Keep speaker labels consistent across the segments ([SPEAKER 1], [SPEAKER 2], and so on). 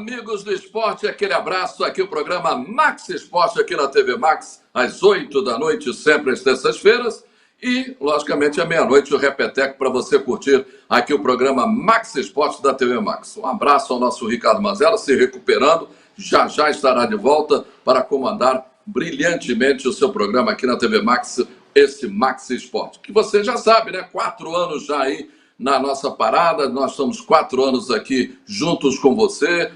[SPEAKER 1] amigos do esporte, aquele abraço. Aqui o programa Max Esporte aqui na TV Max, às 8 da noite, sempre às terças-feiras. E, logicamente, à meia-noite o Repeteco para você curtir aqui o programa Max Esporte da TV Max. Um abraço ao nosso Ricardo Mazella, se recuperando. Já estará de volta para comandar brilhantemente o seu programa aqui na TV Max, esse Max Esporte. Que você já sabe, né? 4 anos já aí na nossa parada. Nós estamos 4 anos aqui juntos com você,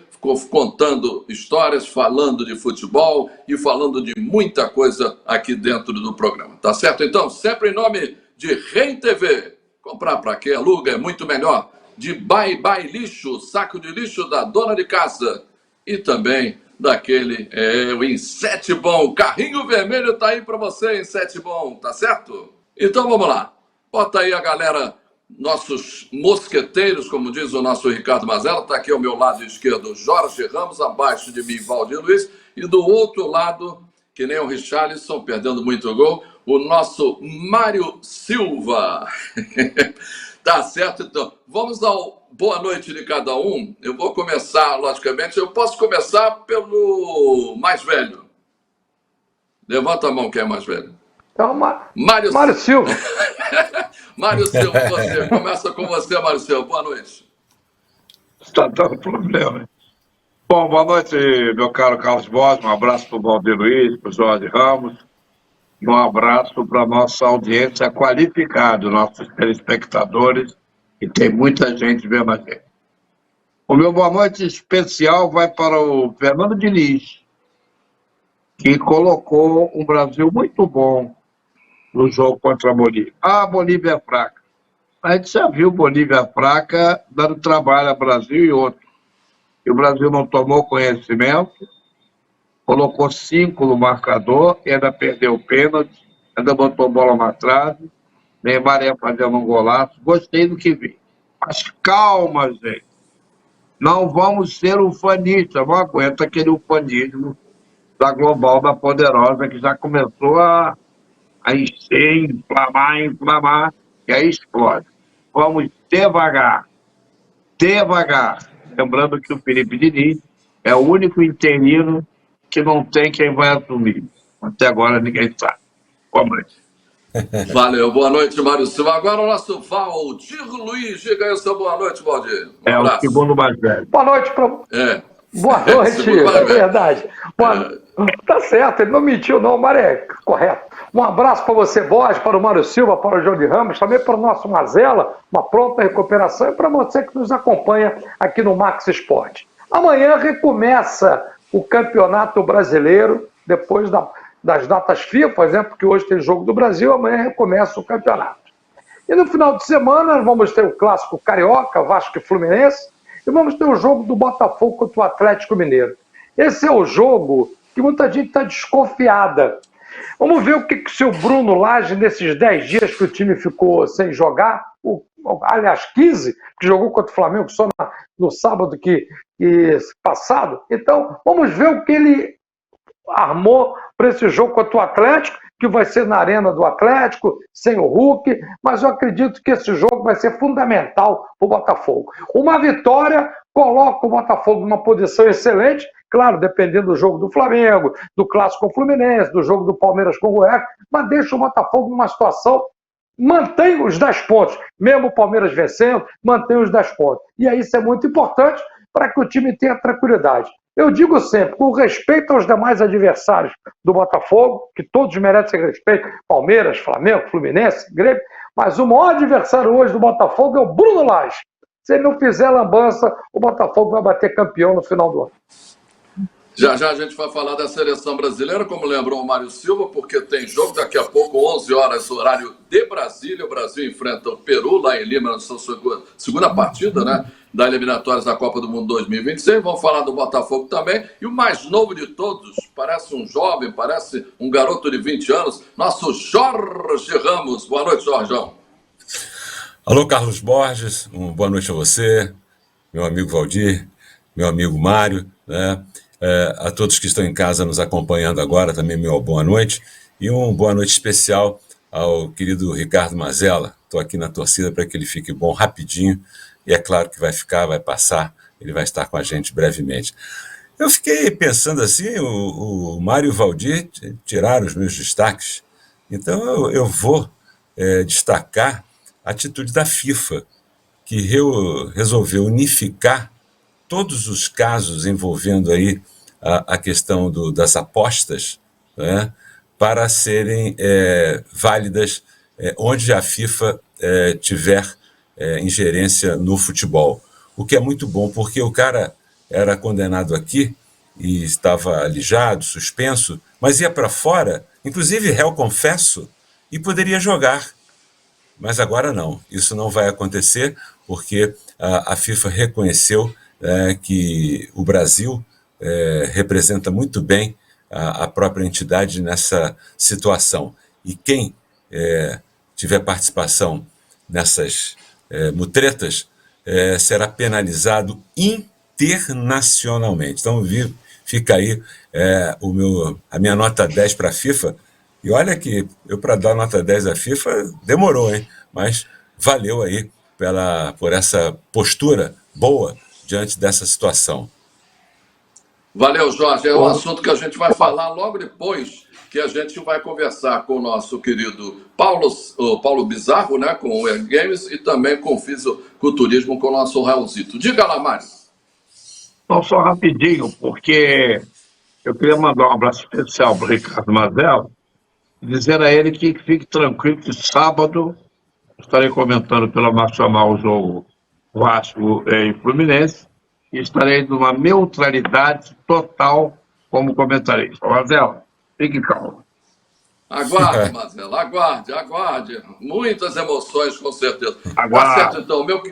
[SPEAKER 1] contando histórias, falando de futebol e falando de muita coisa aqui dentro do programa. Tá certo? Então, sempre em nome de Rem TV. Comprar para quê? Aluga, é muito melhor. De Bye Bye Lixo, saco de lixo da dona de casa. E também daquele, o Insete Bom. Carrinho vermelho tá aí para você, Insete Bom, tá certo? Então, vamos lá. Bota aí a galera, nossos mosqueteiros, como diz o nosso Ricardo Mazella. Está aqui ao meu lado esquerdo Jorge Ramos, abaixo de mim Valdir Luiz, e do outro lado, que nem o Richarlison, perdendo muito gol, o nosso Mário Silva. Tá certo, então. Vamos ao boa noite de cada um. Eu vou começar, logicamente, eu posso começar pelo mais velho. Levanta a mão quem é mais velho.
[SPEAKER 2] Então, Mário Silva.
[SPEAKER 1] Mário Silva, você. Começa com você, Mário Silva. Boa noite.
[SPEAKER 3] Está dando problema. Bom, boa noite, meu caro Carlos Borges. Um abraço para o Valdir Luiz, para o Jorge Ramos. E um abraço para a nossa audiência qualificada, nossos telespectadores, e tem muita gente vendo a gente. O meu boa noite especial vai para o Fernando Diniz, que colocou um Brasil muito bom no jogo contra a Bolívia. A Bolívia é fraca. A gente já viu Bolívia fraca dando trabalho ao Brasil e outro. E o Brasil não tomou conhecimento, colocou 5 no marcador, e ainda perdeu o pênalti, ainda botou bola na trave, Neymar ia fazendo um golaço. Gostei do que vi. Mas calma, gente. Não vamos ser ufanistas, não aguenta aquele ufanismo da Global, da Poderosa, que já começou a encher, inflamar, e aí explode. Vamos devagar. Lembrando que o Felipe Diniz é o único interino que não tem quem vai assumir. Até agora ninguém sabe. Vamos aí.
[SPEAKER 1] Valeu, boa noite, Mário Silva. Agora o nosso Valdir Luiz. Diga aí o seu boa noite, Valdir.
[SPEAKER 3] O segundo mais velho.
[SPEAKER 2] Boa noite para... Boa noite, é verdade. Tá certo, ele não mentiu não, o Mário é correto. Um abraço para você, Borges, para o Mário Silva, para o Jorge Ramos, também para o nosso Mazella, uma pronta recuperação, e para você que nos acompanha aqui no Max Esporte. Amanhã recomeça o Campeonato Brasileiro, depois das datas FIFA, né, porque hoje tem jogo do Brasil, amanhã recomeça o campeonato. E no final de semana vamos ter o clássico Carioca, Vasco e Fluminense, e vamos ter o jogo do Botafogo contra o Atlético Mineiro. Esse é o jogo que muita gente está desconfiada. Vamos ver o que o seu Bruno Lage, nesses 10 dias que o time ficou sem jogar, aliás, 15, que jogou contra o Flamengo só no sábado passado. Então, vamos ver o que ele armou para esse jogo contra o Atlético, que vai ser na Arena do Atlético, sem o Hulk, mas eu acredito que esse jogo vai ser fundamental para o Botafogo. Uma vitória coloca o Botafogo numa posição excelente, claro, dependendo do jogo do Flamengo, do clássico com o Fluminense, do jogo do Palmeiras com o Goiás, mas deixa o Botafogo numa situação, mantém os 10 pontos, mesmo o Palmeiras vencendo, mantém os 10 pontos. E aí isso é muito importante para que o time tenha tranquilidade. Eu digo sempre, com respeito aos demais adversários do Botafogo, que todos merecem respeito, Palmeiras, Flamengo, Fluminense, Grêmio, mas o maior adversário hoje do Botafogo é o Bruno Lage. Se ele não fizer lambança, o Botafogo vai bater campeão no final do ano.
[SPEAKER 1] Já a gente vai falar da seleção brasileira, como lembrou o Mário Silva, porque tem jogo daqui a pouco, 11 horas, horário de Brasília. O Brasil enfrenta o Peru lá em Lima, na sua segunda partida, né, da eliminatórias da Copa do Mundo 2026. Vamos falar do Botafogo também. E o mais novo de todos, parece um jovem, parece um garoto de 20 anos, nosso Jorge Ramos. Boa noite, Jorjão.
[SPEAKER 4] Alô, Carlos Borges, boa noite a você, meu amigo Valdir, meu amigo Mário, né? A todos que estão em casa nos acompanhando agora, também meu boa noite, e boa noite especial ao querido Ricardo Mazella. Estou aqui na torcida para que ele fique bom rapidinho, e é claro que vai passar ele vai estar com a gente brevemente. Eu fiquei pensando assim, o Mário e o Valdir tiraram os meus destaques, então eu vou destacar a atitude da FIFA, que resolveu unificar todos os casos envolvendo aí a questão das apostas, né, para serem válidas onde a FIFA tiver ingerência no futebol. O que é muito bom, porque o cara era condenado aqui e estava alijado, suspenso, mas ia para fora, inclusive réu confesso, e poderia jogar. Mas agora não, isso não vai acontecer, porque a FIFA reconheceu que o Brasil representa muito bem a própria entidade nessa situação. E quem tiver participação nessas mutretas será penalizado internacionalmente. Então, fica aí a minha nota 10 para a FIFA. E olha que eu, para dar nota 10 à FIFA, demorou, hein? Mas valeu aí por essa postura boa diante dessa situação.
[SPEAKER 1] Valeu, Jorge. É um assunto que a gente vai falar logo depois que a gente vai conversar com o nosso querido Paulo Bizarro, né, com o Games, e também com o fisiculturismo com o nosso Raulzito. Diga lá, Mário.
[SPEAKER 3] Não, só rapidinho, porque eu queria mandar um abraço especial para o Ricardo Mazel, dizer a ele que fique tranquilo que sábado estarei comentando pela Nacional o jogo Vasco e Fluminense e estarei numa neutralidade total como comentarista. Mazel, fique calmo.
[SPEAKER 1] Aguarde, Marcelo, aguarde. Muitas emoções, com certeza.
[SPEAKER 3] Aguarde.
[SPEAKER 1] Tá certo, então. Meu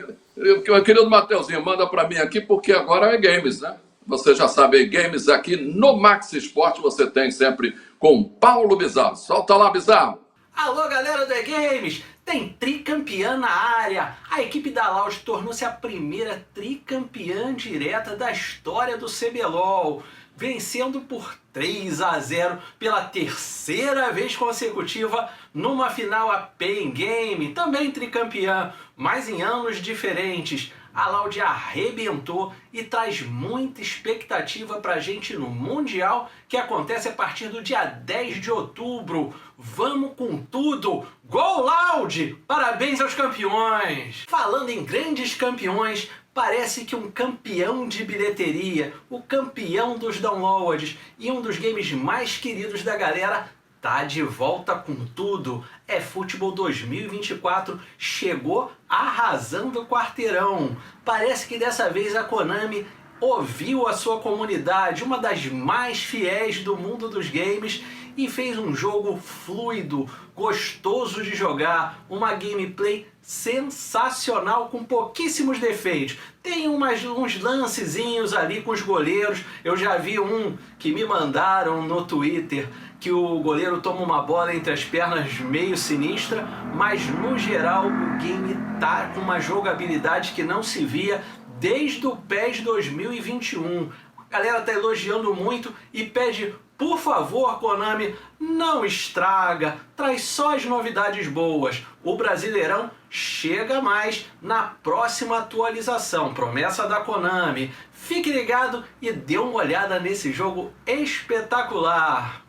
[SPEAKER 1] querido Mateuzinho, manda para mim aqui, porque agora é games, né? Você já sabe, games aqui no Max Esporte você tem sempre com Paulo Bizarro. Solta lá, Bizarro.
[SPEAKER 5] Alô, galera do Games! Tem tricampeã na área. A equipe da Loud tornou-se a primeira tricampeã direta da história do CBLOL, vencendo por 3-0 pela terceira vez consecutiva numa final a Pain Game, também tricampeã, mas em anos diferentes. A Loud arrebentou e traz muita expectativa pra gente no Mundial, que acontece a partir do dia 10 de outubro. Vamos com tudo! Gol Loud! Parabéns aos campeões! Falando em grandes campeões, parece que um campeão de bilheteria, o campeão dos downloads e um dos games mais queridos da galera, tá de volta com tudo. eFootball 2024 chegou arrasando o quarteirão. Parece que dessa vez a Konami ouviu a sua comunidade, uma das mais fiéis do mundo dos games, e fez um jogo fluido, gostoso de jogar, uma gameplay sensacional com pouquíssimos defeitos. Tem uns lancezinhos ali com os goleiros. Eu já vi um que me mandaram no Twitter, que o goleiro toma uma bola entre as pernas meio sinistra, mas no geral o game tá com uma jogabilidade que não se via desde o PES 2021. A galera tá elogiando muito e pede, por favor, Konami, não estraga, traz só as novidades boas. O Brasileirão chega mais na próxima atualização, promessa da Konami. Fique ligado e dê uma olhada nesse jogo espetacular.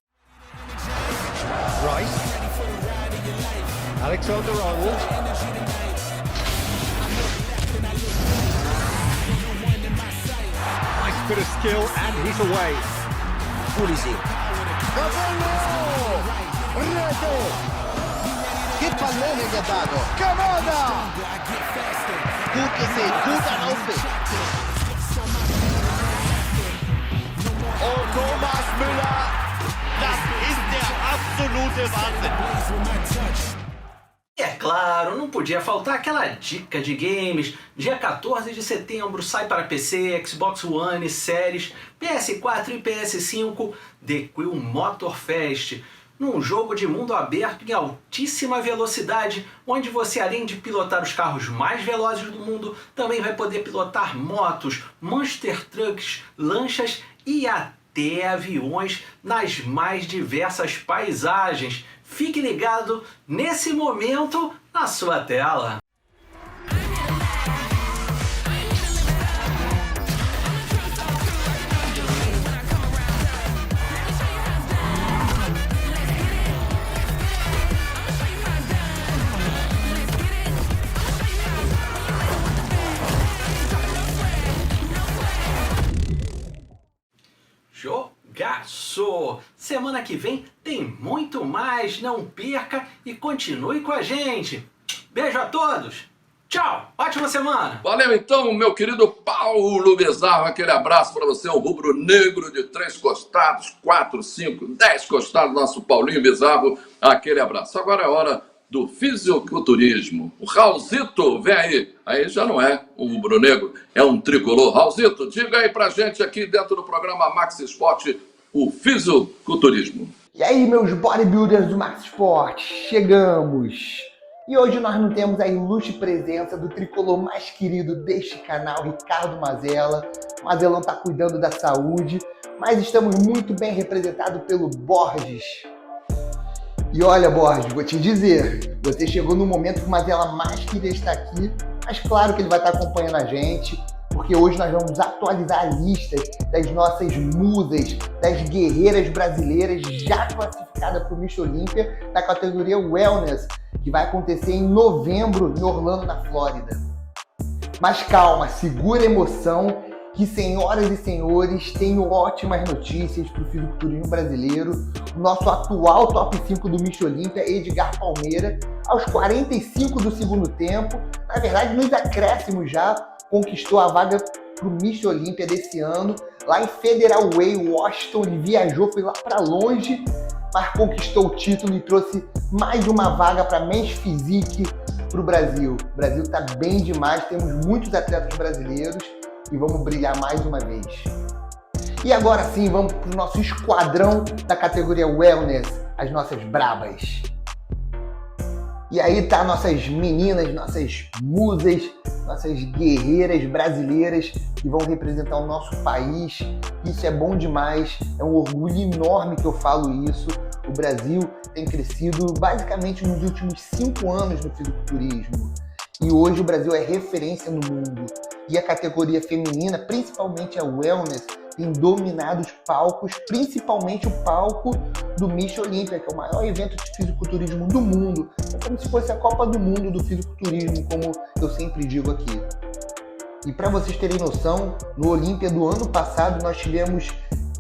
[SPEAKER 6] Rice, Alexander-Arnold, nice bit of skill and he's away.
[SPEAKER 7] Pulisic, Reto, che pallone gli ha dato, Kamada, gut aufweg.
[SPEAKER 6] Oh, Thomas Müller, das ist der absolute Wahnsinn.
[SPEAKER 5] É claro, não podia faltar aquela dica de games. Dia 14 de setembro sai para PC, Xbox One, Series, PS4 e PS5 The Quill Motorfest, num jogo de mundo aberto em altíssima velocidade, onde você, além de pilotar os carros mais velozes do mundo, também vai poder pilotar motos, monster trucks, lanchas e até aviões nas mais diversas paisagens. Fique ligado nesse momento na sua tela. Jogaço! Semana que vem tem muito mais, não perca e continue com a gente. Beijo a todos! Tchau! Ótima semana!
[SPEAKER 1] Valeu então, meu querido Paulo Bizarro, aquele abraço para você, um rubro-negro de 3 costados, 4, 5, 10 costados, nosso Paulinho Bizarro, aquele abraço. Agora é hora do fisiculturismo. O Raulzito, vem aí. Aí já não é um rubro-negro, é um tricolor. Raulzito, diga aí pra gente aqui dentro do programa Max Esporte, o fisiculturismo.
[SPEAKER 8] E aí, meus bodybuilders do Max Esporte, chegamos! E hoje nós não temos a ilustre presença do tricolor mais querido deste canal, Ricardo Mazella. O Mazelão tá cuidando da saúde, mas estamos muito bem representados pelo Borges. E olha, Borges, vou te dizer, você chegou no momento que o Mazella mais queria estar aqui, mas claro que ele vai estar acompanhando a gente, porque hoje nós vamos atualizar a lista das nossas musas, das guerreiras brasileiras já classificadas para o Miss Olímpia na categoria Wellness, que vai acontecer em novembro em Orlando, na Flórida. Mas calma, segura a emoção, que, senhoras e senhores, tenho ótimas notícias para o fisiculturismo brasileiro. O nosso atual top 5 do Miss Olímpia, Edgar Palmeira, aos 45 do segundo tempo, na verdade nos acréscimos já, conquistou a vaga para o Miss Olímpia desse ano, lá em Federal Way, Washington. Ele viajou, foi lá para longe, mas conquistou o título e trouxe mais uma vaga para Men's Physique para o Brasil. O Brasil está bem demais, temos muitos atletas brasileiros e vamos brilhar mais uma vez. E agora sim, vamos para o nosso esquadrão da categoria Wellness, as nossas brabas. E aí tá nossas meninas, nossas musas, nossas guerreiras brasileiras que vão representar o nosso país. Isso é bom demais, é um orgulho enorme que eu falo isso. O Brasil tem crescido basicamente nos últimos 5 anos no fisiculturismo. E hoje o Brasil é referência no mundo. E a categoria feminina, principalmente a Wellness, tem dominado os palcos, principalmente o palco do Miss Olímpia, que é o maior evento de fisiculturismo do mundo. É como se fosse a Copa do Mundo do fisiculturismo, como eu sempre digo aqui. E para vocês terem noção, no Olímpia do ano passado nós tivemos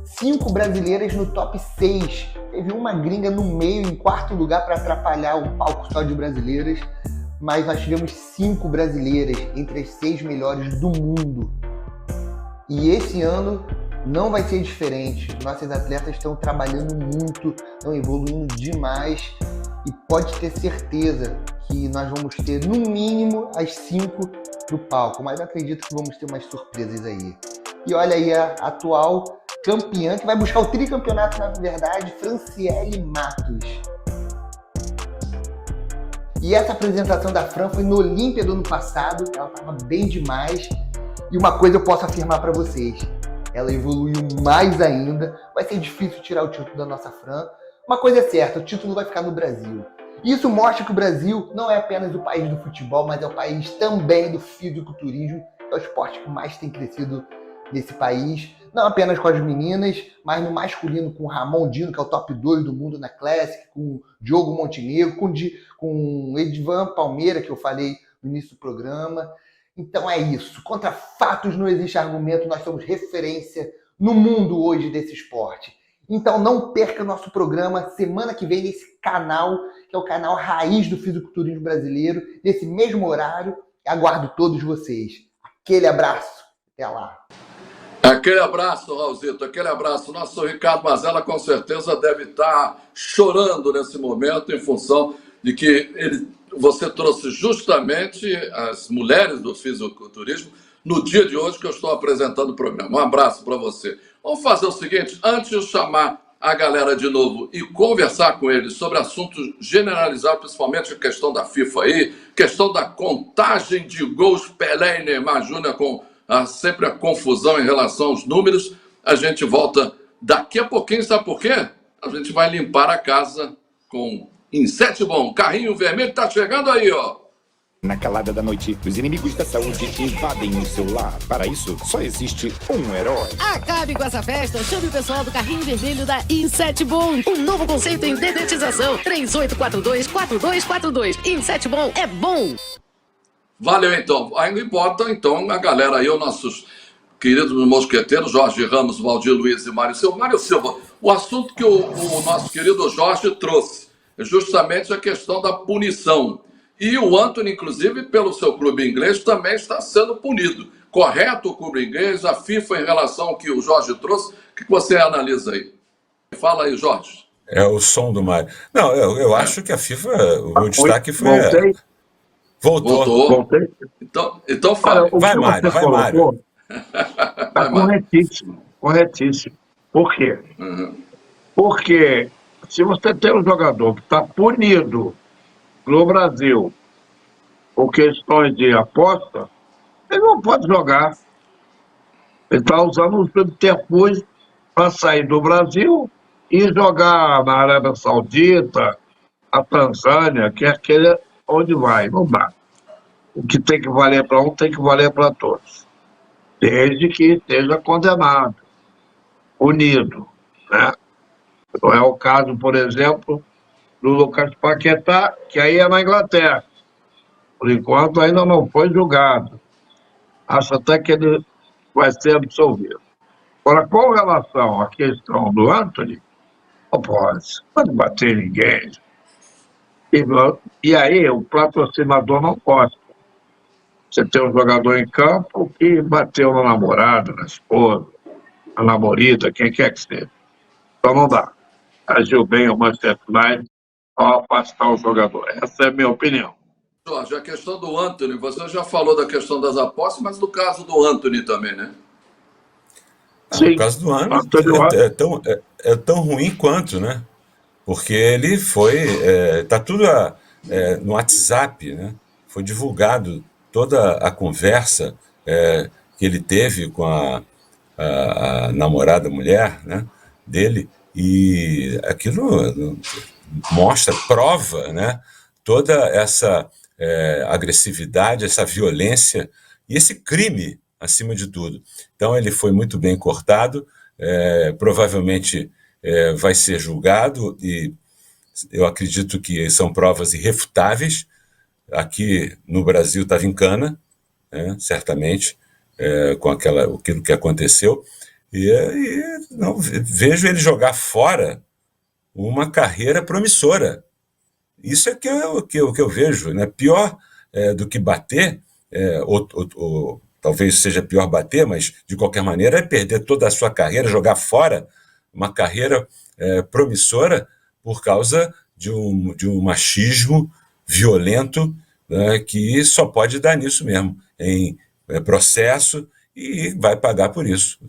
[SPEAKER 8] 5 brasileiras no top 6. Teve uma gringa no meio, em 4º lugar, para atrapalhar o palco só de brasileiras. Mas nós tivemos 5 brasileiras entre as 6 melhores do mundo. E esse ano não vai ser diferente. Nossas atletas estão trabalhando muito, estão evoluindo demais e pode ter certeza que nós vamos ter no mínimo as 5 no palco, mas eu acredito que vamos ter umas surpresas aí. E olha aí a atual campeã, que vai buscar o tricampeonato, na verdade, Franciele Matos. E essa apresentação da Fran foi no Olímpia do ano passado, ela estava bem demais. E uma coisa eu posso afirmar para vocês, ela evoluiu mais ainda. Vai ser difícil tirar o título da nossa Fran. Uma coisa é certa, o título vai ficar no Brasil. Isso mostra que o Brasil não é apenas o país do futebol, mas é o país também do fisiculturismo, que é o esporte que mais tem crescido nesse país. Não apenas com as meninas, mas no masculino, com o Ramon Dino, que é o top 2 do mundo na Classic, com o Diogo Montenegro, com o Edvan Palmeira, que eu falei no início do programa. Então é isso. Contra fatos não existe argumento. Nós somos referência no mundo hoje desse esporte. Então não perca nosso programa semana que vem nesse canal, que é o canal Raiz do Fisiculturismo Brasileiro, nesse mesmo horário. Aguardo todos vocês. Aquele abraço. Até lá.
[SPEAKER 1] Aquele abraço, Raulzito, aquele abraço. Nosso Ricardo Mazella com certeza deve estar chorando nesse momento em função de que você trouxe justamente as mulheres do fisiculturismo no dia de hoje que eu estou apresentando o programa. Um abraço para você. Vamos fazer o seguinte, antes de eu chamar a galera de novo e conversar com eles sobre assuntos generalizados, principalmente a questão da FIFA aí, questão da contagem de gols Pelé e Neymar Júnior com sempre a confusão em relação aos números. A gente volta daqui a pouquinho, sabe por quê? A gente vai limpar a casa com Insetbom. Carrinho vermelho tá chegando aí, ó.
[SPEAKER 9] Na calada da noite, os inimigos da saúde invadem o seu lar. Para isso, só existe um herói.
[SPEAKER 10] Acabe com essa festa, chame o pessoal do Carrinho Vermelho da Insetbom. Um novo conceito em dedetização. 3842-4242. Insetbom é bom.
[SPEAKER 1] Valeu, então. Ainda importa, então, a galera aí, os nossos queridos mosqueteiros, Jorge Ramos, Valdir Luiz e Mário Silva. Mário Silva, o assunto que o nosso querido Jorge trouxe é justamente a questão da punição. E o Antony, inclusive, pelo seu clube inglês, também está sendo punido. Correto o clube inglês, a FIFA em relação ao que o Jorge trouxe? O que você analisa aí? Fala aí, Jorge.
[SPEAKER 4] É o som do Mário. Não, eu acho que a FIFA, o meu destaque foi... Voltou.
[SPEAKER 1] Então fala.
[SPEAKER 4] Vai, Mário, vai, Mário.
[SPEAKER 3] Está corretíssimo. Por quê? Porque se você tem um jogador que está punido no Brasil por questões de aposta, ele não pode jogar. Ele está usando um subterfúgio para sair do Brasil e jogar na Arábia Saudita, a Tanzânia, que é aquele onde vai. Não dá. O que tem que valer para um tem que valer para todos. Desde que seja condenado, punido, né? Não é o caso, por exemplo, do Lucas Paquetá, que aí é na Inglaterra. Por enquanto ainda não foi julgado. Acho até que ele vai ser absolvido. Agora, com relação à questão do Antony, não pode bater ninguém. E aí o patrocinador não gosta. Você tem um jogador em campo que bateu na namorada, na esposa, na namorada, quem quer que seja. Então não dá. Agiu bem o Manchester United ao afastar o jogador. Essa é a minha opinião.
[SPEAKER 1] Jorge, a questão do Antony, você já falou da questão das apostas, mas no caso do Antony também, né?
[SPEAKER 4] Sim. No caso do Antony é tão ruim quanto, né? Porque ele foi... Está tudo no WhatsApp, né? Foi divulgado toda a conversa que ele teve com a namorada mulher, né, dele, e aquilo mostra, prova, né, toda essa agressividade, essa violência e esse crime, acima de tudo. Então ele foi muito bem cortado, provavelmente vai ser julgado, e eu acredito que são provas irrefutáveis. Aqui no Brasil estava em cana, né, certamente, com aquilo que aconteceu, e não vejo ele jogar fora uma carreira promissora. Isso é o que eu vejo, né? Pior do que bater, ou talvez seja pior bater, mas de qualquer maneira é perder toda a sua carreira, jogar fora uma carreira promissora por causa de um machismo violento, né, que só pode dar nisso mesmo, em processo, e vai pagar por isso.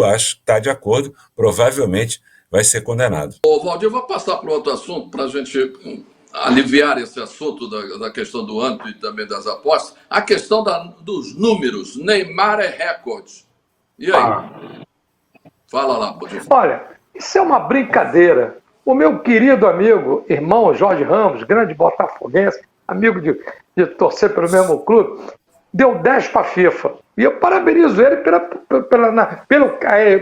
[SPEAKER 4] Acho que está de acordo, provavelmente vai ser condenado.
[SPEAKER 1] Ô, Valdir, eu vou passar para outro assunto, para a gente aliviar esse assunto da questão do Antony e também das apostas. A questão dos números. Neymar é recorde. E aí? Fala lá, Valdir.
[SPEAKER 2] Olha, isso é uma brincadeira. O meu querido amigo, irmão Jorge Ramos, grande botafoguense, amigo de torcer pelo mesmo clube, deu 10 para a FIFA. E eu parabenizo ele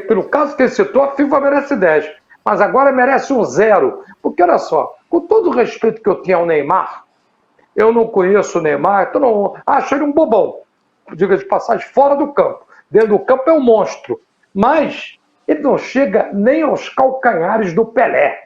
[SPEAKER 2] pelo caso que ele citou, a FIFA merece 10. Mas agora merece um 0. Porque, olha só, com todo o respeito que eu tenho ao Neymar, eu não conheço o Neymar, então não acho ele um bobão. Diga de passagem, fora do campo. Dentro do campo é um monstro. Mas ele não chega nem aos calcanhares do Pelé.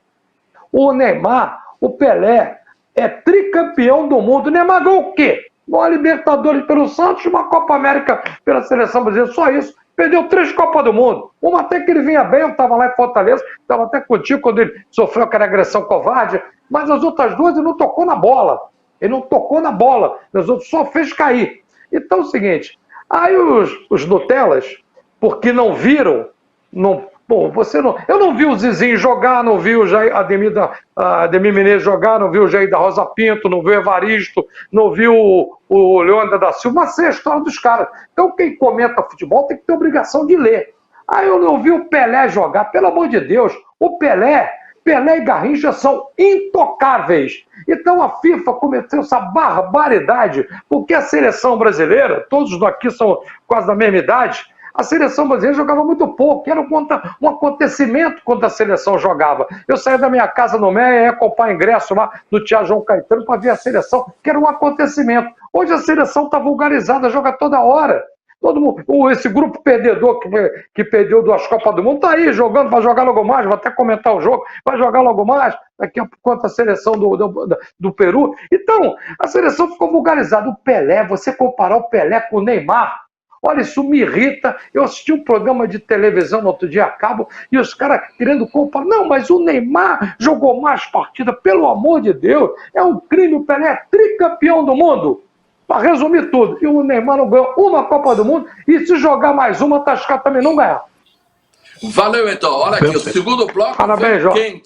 [SPEAKER 2] O Neymar, o Pelé, é tricampeão do mundo. O Neymar ganhou o quê? Uma Libertadores pelo Santos, uma Copa América pela Seleção Brasileira, só isso. Perdeu 3 Copas do Mundo. Uma até que ele vinha bem, eu estava lá em Fortaleza, estava até contigo quando ele sofreu aquela agressão covarde, mas as outras 2 ele não tocou na bola. Ele não tocou na bola, os outros só fez cair. Então é o seguinte, aí os Nutelas, porque não viram, eu não vi o Zizinho jogar, não vi o Ademir Menezes jogar, não vi o Jair da Rosa Pinto, não vi o Evaristo, não vi o Leandro da Silva, mas sei a história dos caras. Então quem comenta futebol tem que ter obrigação de ler. Aí eu não vi o Pelé jogar, pelo amor de Deus, o Pelé e Garrincha são intocáveis. Então a FIFA cometeu essa barbaridade, porque a seleção brasileira, todos aqui são quase da mesma idade, a seleção brasileira jogava muito pouco, era um acontecimento quando a seleção jogava. Eu saía da minha casa no Meia e ia comprar ingresso lá no Teatro João Caetano para ver a seleção, que era um acontecimento. Hoje a seleção está vulgarizada, joga toda hora. Todo mundo, esse grupo perdedor que perdeu 2 Copas do Mundo, tá aí jogando, vai jogar logo mais, vou até comentar o jogo, vai jogar logo mais, daqui a pouco contra a seleção do Peru. Então, a seleção ficou vulgarizada. O Pelé, você comparar o Pelé com o Neymar, olha, isso me irrita. Eu assisti um programa de televisão no outro dia a cabo e os caras querendo comparar. Não, mas o Neymar jogou mais partida, pelo amor de Deus. É um crime, o Pelé é tricampeão do mundo. Para resumir tudo, e o Neymar não ganhou uma Copa do Mundo e se jogar mais uma, Tascar também não ganhar.
[SPEAKER 1] Valeu, então. Olha aqui, o segundo bloco.
[SPEAKER 2] Parabéns,
[SPEAKER 1] vem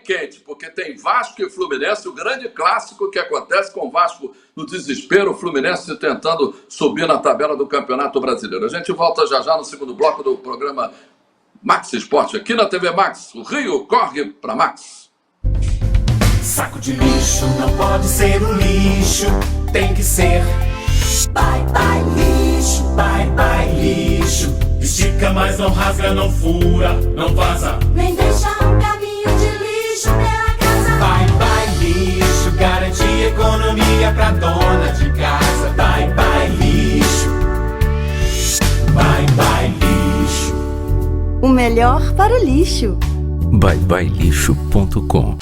[SPEAKER 1] quente, porque tem Vasco e Fluminense, o grande clássico que acontece com o Vasco no desespero, o Fluminense tentando subir na tabela do Campeonato Brasileiro. A gente volta já no segundo bloco do programa Max Esporte, aqui na TV Max. O Rio corre para Max.
[SPEAKER 11] Saco de lixo não pode ser o lixo, tem que ser bye bye lixo, bye bye lixo. Estica, mas não rasga, não fura, não vaza,
[SPEAKER 12] nem deixa um caminho de lixo pela casa.
[SPEAKER 11] Bye bye lixo, garante economia pra dona de casa. Bye bye lixo, bye bye lixo.
[SPEAKER 13] O melhor para o lixo.
[SPEAKER 14] byebyelixo.com.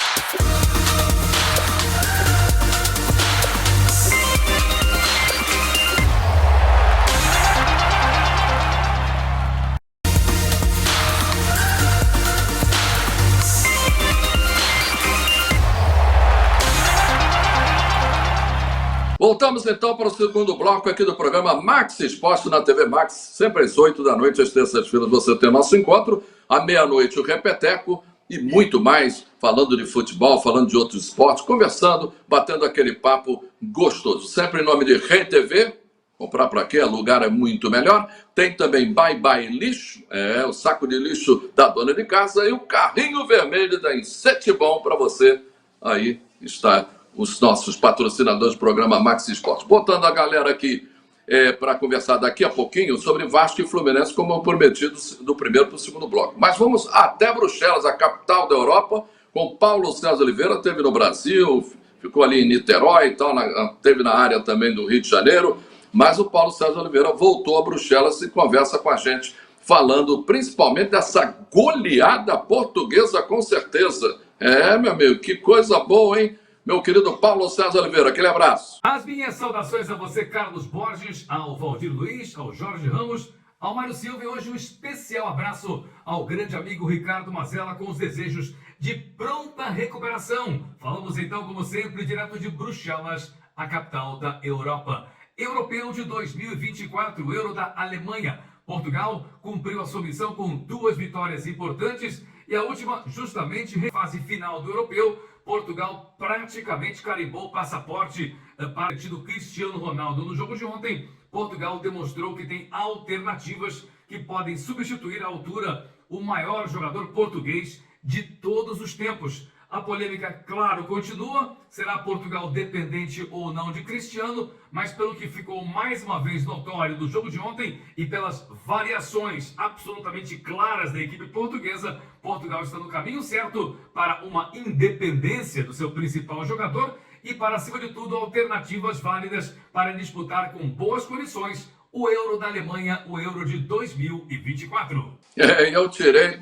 [SPEAKER 1] Voltamos então para o segundo bloco aqui do programa Max Esporte na TV Max, sempre às 8 da noite, às terças-feiras você tem nosso encontro, à meia-noite o Repeteco e muito mais, falando de futebol, falando de outros esportes, conversando, batendo aquele papo gostoso. Sempre em nome de Rei TV, comprar para quê? Lugar é muito melhor. Tem também Bye Bye Lixo, o saco de lixo da dona de casa e o carrinho vermelho da Insetbom para você. Aí está os nossos patrocinadores do programa Max Esporte. Botando a galera aqui para conversar daqui a pouquinho sobre Vasco e Fluminense, como prometido do primeiro para o segundo bloco. Mas vamos até Bruxelas, a capital da Europa, com Paulo César Oliveira, esteve no Brasil, ficou ali em Niterói e tal, esteve na área também do Rio de Janeiro, mas o Paulo César Oliveira voltou a Bruxelas e conversa com a gente, falando principalmente dessa goleada portuguesa, com certeza. Meu amigo, que coisa boa, hein? Meu querido Paulo César Oliveira, aquele abraço.
[SPEAKER 15] As minhas saudações a você, Carlos Borges, ao Valdir Luiz, ao Jorge Ramos, ao Mário Silva e hoje um especial abraço ao grande amigo Ricardo Mazella com os desejos de pronta recuperação. Falamos então, como sempre, direto de Bruxelas, a capital da Europa. Europeu de 2024, Euro da Alemanha. Portugal cumpriu a sua missão com 2 vitórias importantes e a última justamente na fase final do Europeu. Portugal praticamente carimbou o passaporte para o do Cristiano Ronaldo. No jogo de ontem, Portugal demonstrou que tem alternativas que podem substituir à altura o maior jogador português de todos os tempos. A polêmica, claro, continua. Será Portugal dependente ou não de Cristiano? Mas pelo que ficou mais uma vez notório do jogo de ontem e pelas variações absolutamente claras da equipe portuguesa, Portugal está no caminho certo para uma independência do seu principal jogador e para, acima de tudo, alternativas válidas para disputar com boas condições o Euro da Alemanha, o Euro de 2024.
[SPEAKER 1] Eu tirei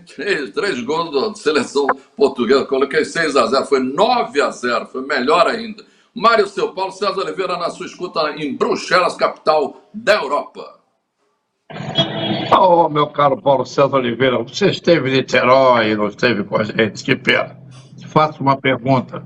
[SPEAKER 1] 3 gols da seleção portuguesa, coloquei 6-0, foi 9-0, foi melhor ainda. Mário Seu Paulo César Oliveira na sua escuta em Bruxelas, capital da Europa.
[SPEAKER 3] Meu caro Paulo César Oliveira, você esteve em Niterói e não esteve com a gente, que pena. Te faço uma pergunta.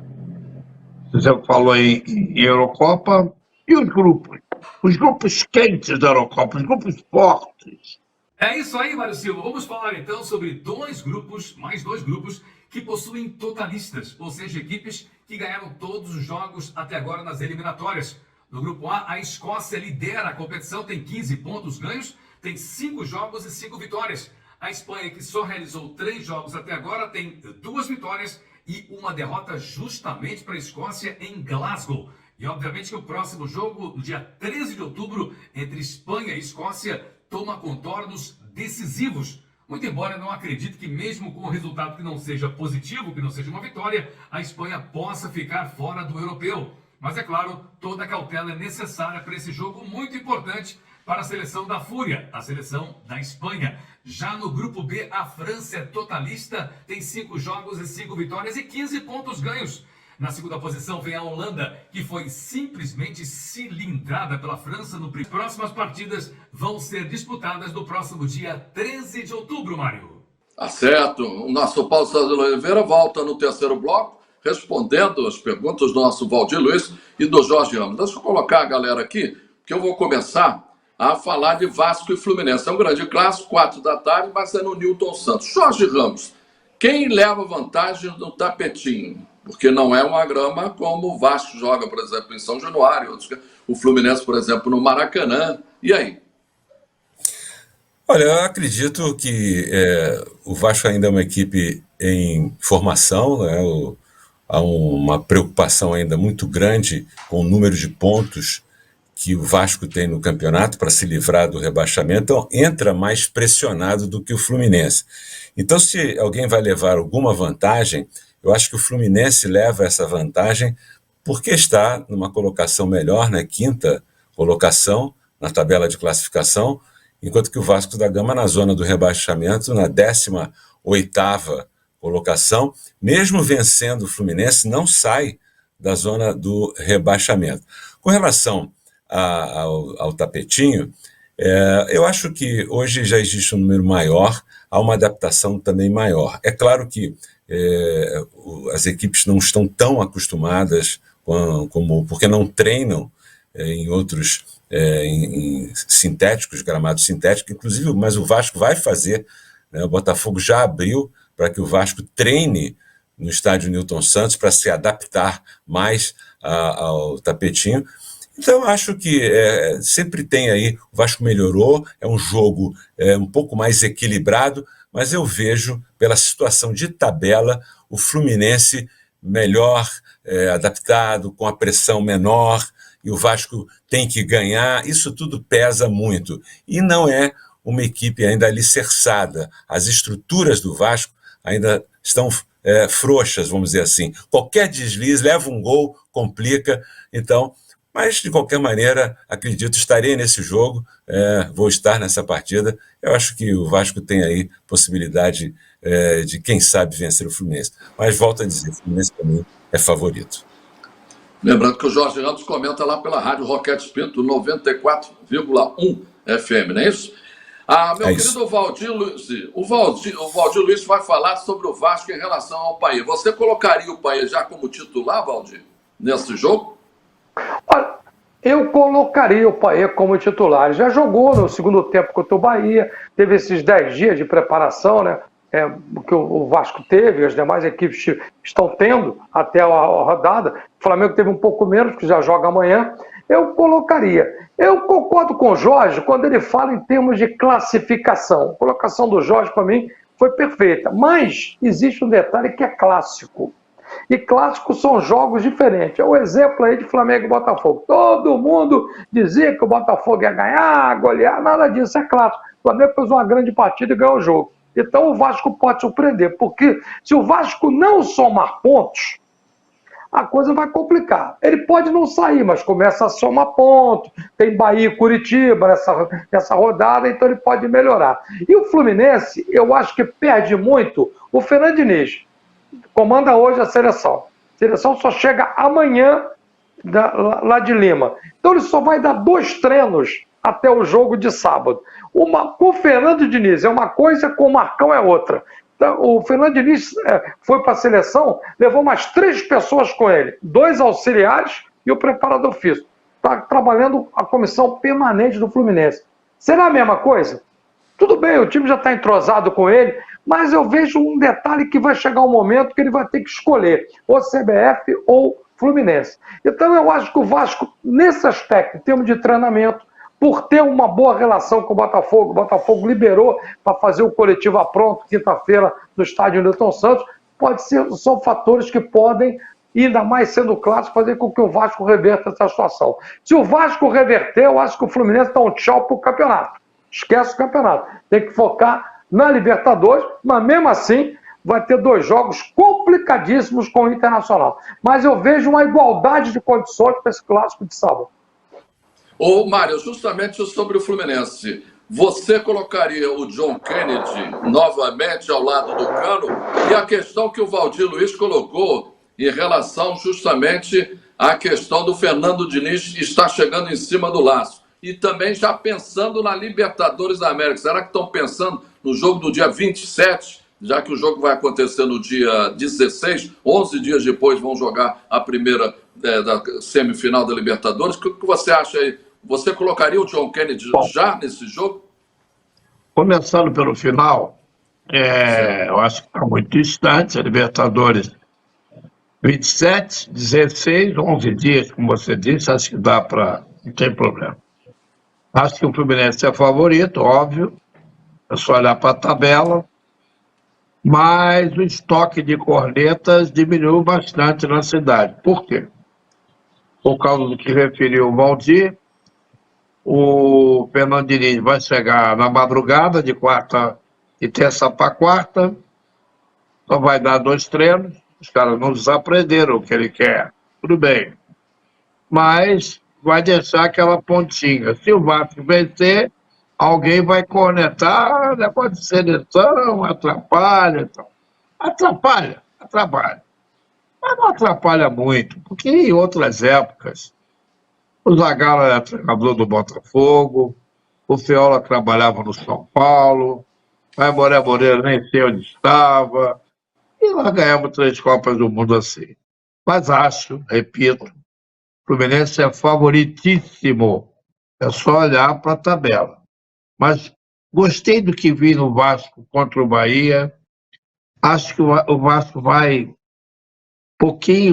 [SPEAKER 3] Você falou em Eurocopa e os grupos? Os grupos quentes da Eurocopa, os grupos fortes.
[SPEAKER 15] É isso aí, Mário Silva. Vamos falar então sobre 2 grupos, mais 2 grupos, que possuem totalistas, ou seja, equipes que ganharam todos os jogos até agora nas eliminatórias. No grupo A, a Escócia lidera a competição, tem 15 pontos ganhos, tem 5 jogos e 5 vitórias. A Espanha, que só realizou 3 jogos até agora, tem 2 vitórias e uma derrota justamente para a Escócia em Glasgow. E obviamente que o próximo jogo, no dia 13 de outubro, entre Espanha e Escócia, toma contornos decisivos. Muito embora eu não acredite que mesmo com o resultado que não seja positivo, que não seja uma vitória, a Espanha possa ficar fora do europeu. Mas é claro, toda a cautela é necessária para esse jogo muito importante para a seleção da Fúria, a seleção da Espanha. Já no grupo B, a França é totalista, tem 5 jogos e 5 vitórias e 15 pontos ganhos. Na segunda posição vem a Holanda, que foi simplesmente cilindrada pela França. As próximas partidas vão ser disputadas no próximo dia 13 de outubro, Mário.
[SPEAKER 1] Tá certo. O nosso Paulo César Oliveira volta no terceiro bloco, respondendo as perguntas do nosso Valdir Luiz e do Jorge Ramos. Deixa eu colocar a galera aqui, que eu vou começar a falar de Vasco e Fluminense. É um grande clássico, 4 da tarde, mas é no Newton Santos. Jorge Ramos, quem leva vantagem no tapetinho? Porque não é uma grama como o Vasco joga, por exemplo, em São Januário, o Fluminense, por exemplo, no Maracanã. E aí?
[SPEAKER 4] Olha, eu acredito que o Vasco ainda é uma equipe em formação, né? Há uma preocupação ainda muito grande com o número de pontos que o Vasco tem no campeonato para se livrar do rebaixamento, então entra mais pressionado do que o Fluminense. Então, se alguém vai levar alguma vantagem, eu acho que o Fluminense leva essa vantagem porque está numa colocação melhor, na 5ª colocação na tabela de classificação, enquanto que o Vasco da Gama na zona do rebaixamento, na 18ª colocação, mesmo vencendo o Fluminense, não sai da zona do rebaixamento. Com relação ao tapetinho, eu acho que hoje já existe um número maior, há uma adaptação também maior. É claro que as equipes não estão tão acostumadas porque não treinam em outros em sintéticos, gramados sintéticos, inclusive, mas o Vasco vai fazer, né? O Botafogo já abriu para que o Vasco treine no estádio Newton Santos para se adaptar mais ao tapetinho. Então, eu acho que sempre tem aí, o Vasco melhorou, é um jogo um pouco mais equilibrado, mas eu vejo, pela situação de tabela, o Fluminense melhor adaptado, com a pressão menor, e o Vasco tem que ganhar, isso tudo pesa muito. E não é uma equipe ainda alicerçada. As estruturas do Vasco ainda estão frouxas, vamos dizer assim. Qualquer deslize, leva um gol, complica, então... Mas, de qualquer maneira, acredito, estarei nesse jogo, vou estar nessa partida. Eu acho que o Vasco tem aí possibilidade de, quem sabe, vencer o Fluminense. Mas, volto a dizer, o Fluminense, para mim, é favorito.
[SPEAKER 1] Lembrando que o Jorge Ramos comenta lá pela Rádio Roquete Espírito, 94,1 FM, não é isso? Meu querido Valdir Luiz, o Valdir Luiz vai falar sobre o Vasco em relação ao Paê. Você colocaria o Paê já como titular, Valdir, nesse jogo?
[SPEAKER 2] Olha, eu colocaria o Paê como titular. Já jogou no segundo tempo contra o Bahia, teve esses 10 dias de preparação, né? Que o Vasco teve, as demais equipes estão tendo até a rodada. O Flamengo teve um pouco menos, que já joga amanhã. Eu colocaria. Eu concordo com o Jorge quando ele fala em termos de classificação. A colocação do Jorge, para mim, foi perfeita. Mas existe um detalhe que é clássico. E clássicos são jogos diferentes. É o exemplo aí de Flamengo e Botafogo. Todo mundo dizia que o Botafogo ia ganhar, golear, nada disso, é clássico. O Flamengo fez uma grande partida e ganhou o jogo. Então o Vasco pode surpreender, porque se o Vasco não somar pontos, a coisa vai complicar. Ele pode não sair, mas começa a somar pontos. Tem Bahia e Curitiba nessa rodada, então ele pode melhorar. E o Fluminense, eu acho que perde muito o Fernando Diniz. Comanda hoje a seleção. A seleção só chega amanhã lá de Lima. Então ele só vai dar 2 treinos até o jogo de sábado. Com o Fernando Diniz é uma coisa, com o Marcão é outra. Então, o Fernando Diniz foi para a seleção, levou mais 3 pessoas com ele, 2 auxiliares e o preparador físico. Está trabalhando a comissão permanente do Fluminense. Será a mesma coisa? Tudo bem, o time já está entrosado com ele, mas eu vejo um detalhe que vai chegar um momento que ele vai ter que escolher ou CBF ou Fluminense. Então eu acho que o Vasco, nesse aspecto, em termos de treinamento, por ter uma boa relação com o Botafogo liberou para fazer o coletivo pronto quinta-feira no estádio Newton Santos, são fatores que podem, ainda mais sendo clássico, fazer com que o Vasco reverta essa situação. Se o Vasco reverter, eu acho que o Fluminense dá um tchau para o campeonato. Esquece o campeonato. Tem que focar na Libertadores, mas mesmo assim vai ter 2 jogos complicadíssimos com o Internacional. Mas eu vejo uma igualdade de condições para esse clássico de sábado.
[SPEAKER 1] Ô, Mário, justamente sobre o Fluminense. Você colocaria o John Kennedy novamente ao lado do Cano? E a questão que o Valdir Luiz colocou em relação justamente à questão do Fernando Diniz estar chegando em cima do laço. E também já pensando na Libertadores da América. Será que estão pensando no jogo do dia 27, já que o jogo vai acontecer no dia 16, 11 dias depois vão jogar a primeira da semifinal da Libertadores? O que você acha aí? Você colocaria o John Kennedy já nesse jogo?
[SPEAKER 3] Começando pelo final, eu acho que está muito distante. A Libertadores, 27, 16, 11 dias, como você disse, acho que dá para... não tem problema. Acho que o Fluminense é favorito, óbvio. É só olhar para a tabela. Mas o estoque de cornetas diminuiu bastante na cidade. Por quê? Por causa do que referiu o Valdir, o Fernando Diniz vai chegar na madrugada de terça para quarta, só vai dar 2 treinos, os caras não desaprenderam o que ele quer, tudo bem. Mas vai deixar aquela pontinha. Se o Vasco vencer, alguém vai cornetar, negócio de seleção, atrapalha. Então. Atrapalha. Mas não atrapalha muito, porque em outras épocas, o Zagallo era treinador do Botafogo, o Feola trabalhava no São Paulo, o Aimoré Moreira nem sei onde estava, e nós ganhamos 3 Copas do Mundo assim. Mas acho, repito, o Fluminense é favoritíssimo, é só olhar para a tabela. Mas gostei do que vi no Vasco contra o Bahia, acho que o Vasco vai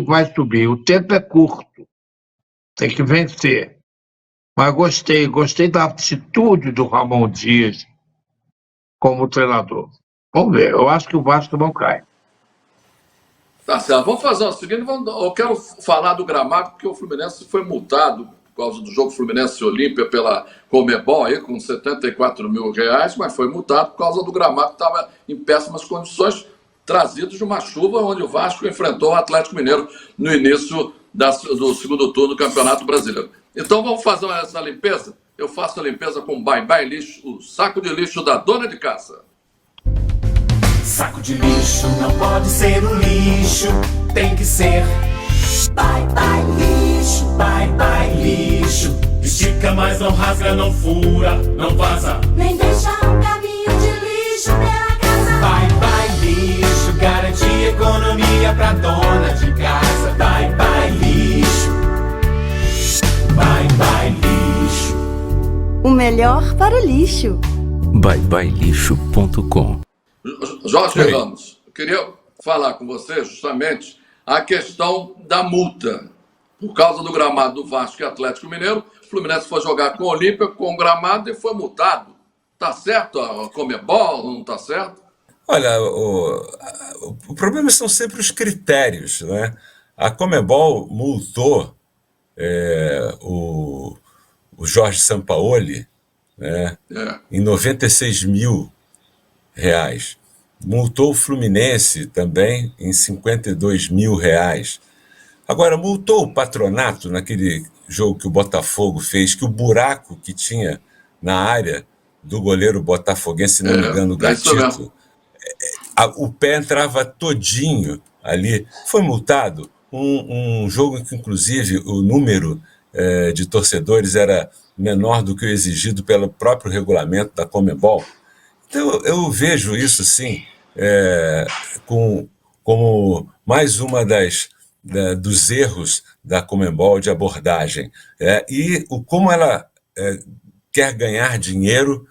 [SPEAKER 3] vai subir, o tempo é curto. Tem que vencer. Mas gostei da atitude do Ramon Dias como treinador. Vamos ver, eu acho que o Vasco não cai.
[SPEAKER 1] Tá certo, vamos fazer o seguinte, eu quero falar do gramado, porque o Fluminense foi multado por causa do jogo Fluminense e Olímpia pela Conmebol, aí, com R$74 mil, mas foi multado por causa do gramado que estava em péssimas condições, trazido de uma chuva onde o Vasco enfrentou o Atlético Mineiro no início do segundo turno do Campeonato Brasileiro. Então vamos fazer essa limpeza? Eu faço a limpeza com Bye Bye Lixo, o saco de lixo da dona de casa.
[SPEAKER 11] Saco de lixo não pode ser um lixo, tem que ser Bye Bye Lixo, Bye Bye Lixo. Estica, mas não rasga, não fura, não vaza,
[SPEAKER 12] Nem deixa um caminho de lixo pela casa.
[SPEAKER 11] Bye Bye Lixo, garante economia pra dona de casa. Bye Bye Lixo, Bye Bye Lixo.
[SPEAKER 13] O melhor para o lixo.
[SPEAKER 14] byebyelixo.com.
[SPEAKER 1] Jorge Ramos, eu queria falar com você justamente a questão da multa. Por causa do gramado do Vasco e Atlético Mineiro, o Fluminense foi jogar com o Olímpia, com o gramado, e foi multado. Tá certo a Conmebol, não tá certo?
[SPEAKER 4] Olha, o problema são sempre os critérios, né? A Conmebol multou o Jorge Sampaoli, né, em R$96 mil. Multou o Fluminense também em R$52 mil. Agora, multou o Patronato naquele jogo que o Botafogo fez, que o buraco que tinha na área do goleiro botafoguense, se não me engano, o Gatito, o pé entrava todinho ali. Foi multado. Um jogo em que, inclusive, o número de torcedores era menor do que o exigido pelo próprio regulamento da Conmebol. Então, eu vejo isso, sim, como mais uma dos erros da Conmebol de abordagem. E como ela quer ganhar dinheiro,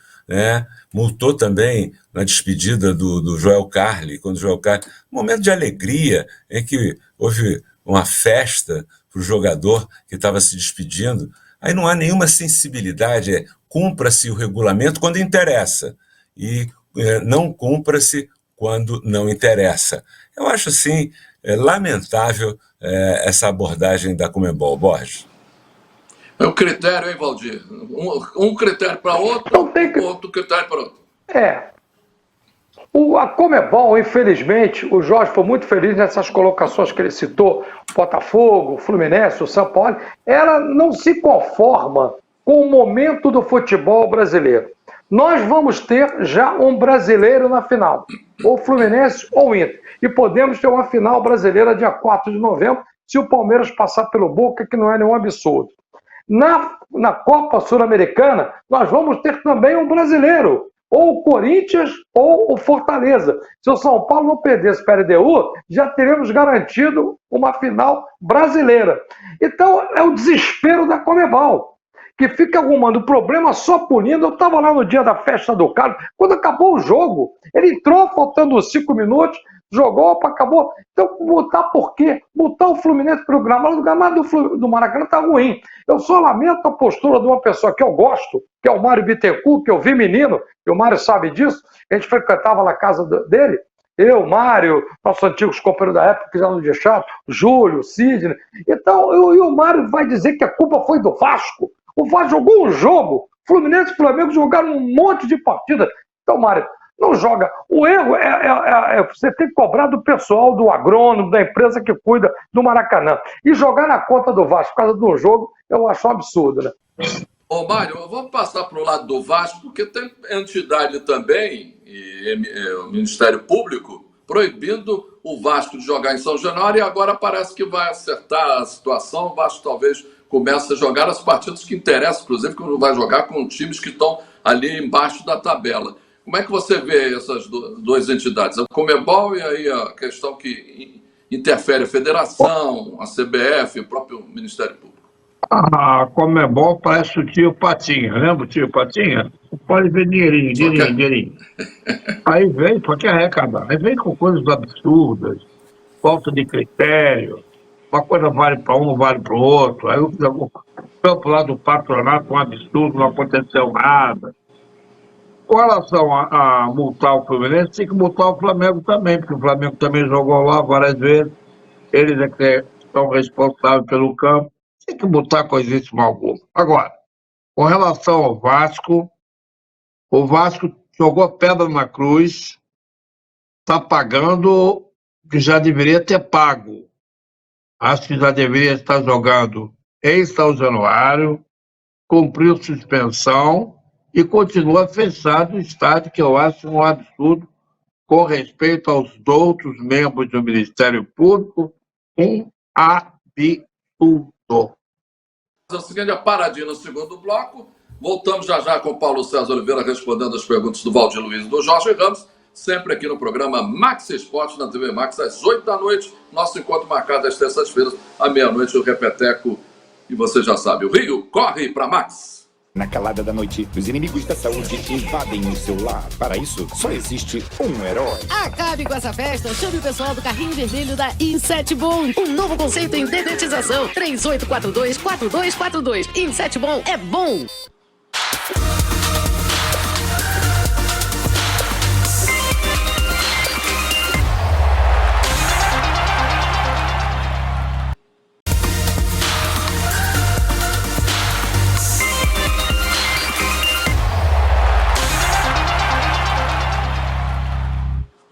[SPEAKER 4] multou também na despedida do Joel Carli, quando o Joel Carli, um momento de alegria em que houve uma festa para o jogador que estava se despedindo. Aí não há nenhuma sensibilidade, cumpra-se o regulamento quando interessa e não cumpra-se quando não interessa. Eu acho, assim, lamentável essa abordagem da Conmebol, Borges.
[SPEAKER 1] É um critério, hein, Valdir? Um critério para outro, outro critério para outro.
[SPEAKER 2] A Conmebol, infelizmente, o Jorge foi muito feliz nessas colocações que ele citou, Botafogo, Fluminense, o São Paulo, ela não se conforma com o momento do futebol brasileiro. Nós vamos ter já um brasileiro na final, ou Fluminense ou Inter. E podemos ter uma final brasileira dia 4 de novembro, se o Palmeiras passar pelo Boca, que não é nenhum absurdo. Na Copa Sul-Americana, nós vamos ter também um brasileiro, ou o Corinthians ou o Fortaleza. Se o São Paulo não perdesse para a LDU, já teremos garantido uma final brasileira. Então, é o desespero da Conmebol, que fica arrumando problema só punindo. Eu estava lá no dia da festa do Carlos, quando acabou o jogo, ele entrou faltando 5 minutos, jogou, acabou. Então, botar por quê? Botar o Fluminense pelo gramado. O gramado do Maracanã está ruim. Eu só lamento a postura de uma pessoa que eu gosto, que é o Mário Bittencourt, que eu vi menino, e o Mário sabe disso, a gente frequentava na casa dele, eu, Mário, nossos antigos companheiros da época que já nos deixaram, Júlio, Sidney. Então, o Mário vai dizer que a culpa foi do Vasco. O Vasco jogou um jogo, Fluminense e Flamengo jogaram um monte de partidas. Então, Mário, não joga. O erro você tem que cobrar do pessoal, do agrônomo, da empresa que cuida do Maracanã. E jogar na conta do Vasco por causa de um jogo, eu acho um absurdo, né?
[SPEAKER 1] Ô, Mário, vamos passar para o lado do Vasco, porque tem entidade também, o Ministério Público, proibindo o Vasco de jogar em São Januário, e agora parece que vai acertar a situação. O Vasco talvez comece a jogar as partidas que interessam, inclusive quando vai jogar com times que estão ali embaixo da tabela. Como é que você vê essas duas entidades? A Conmebol e aí a questão que interfere a Federação, a CBF, o próprio Ministério Público.
[SPEAKER 3] A Conmebol parece o tio Patinha, lembra o tio Patinha? Pode ver dinheirinho. Aí vem, só que arrecadar. Aí vem com coisas absurdas, falta de critério, uma coisa vale para um, não vale para o outro. Aí o campo lá do patronato, um absurdo, não aconteceu nada. Com relação a multar o Fluminense, tem que multar o Flamengo também, porque o Flamengo também jogou lá várias vezes, eles é que são responsáveis pelo campo, tem que multar coisíssima alguma. Agora, com relação ao Vasco, o Vasco jogou pedra na cruz, está pagando o que já deveria ter pago. Acho que já deveria estar jogando em São Januário, cumpriu suspensão e continua fechado o estádio, que eu acho um absurdo com respeito aos outros membros do Ministério Público, um absurdo.
[SPEAKER 1] É o seguinte, a paradinha no segundo bloco. Voltamos já com o Paulo César Oliveira respondendo as perguntas do Valdir Luiz e do Jorge Ramos, sempre aqui no programa Max Esporte, na TV Max, às 8 da noite. Nosso encontro marcado às terças-feiras, à meia-noite, o Repeteco. E você já sabe, o Rio corre para Max.
[SPEAKER 9] Na calada da noite, os inimigos da saúde invadem o seu lar. Para isso, só existe um herói.
[SPEAKER 10] Acabe com essa festa, chame o pessoal do Carrinho Vermelho da Inset Bom. Um novo conceito em dedetização. 3842-4242. Inset Bom é bom.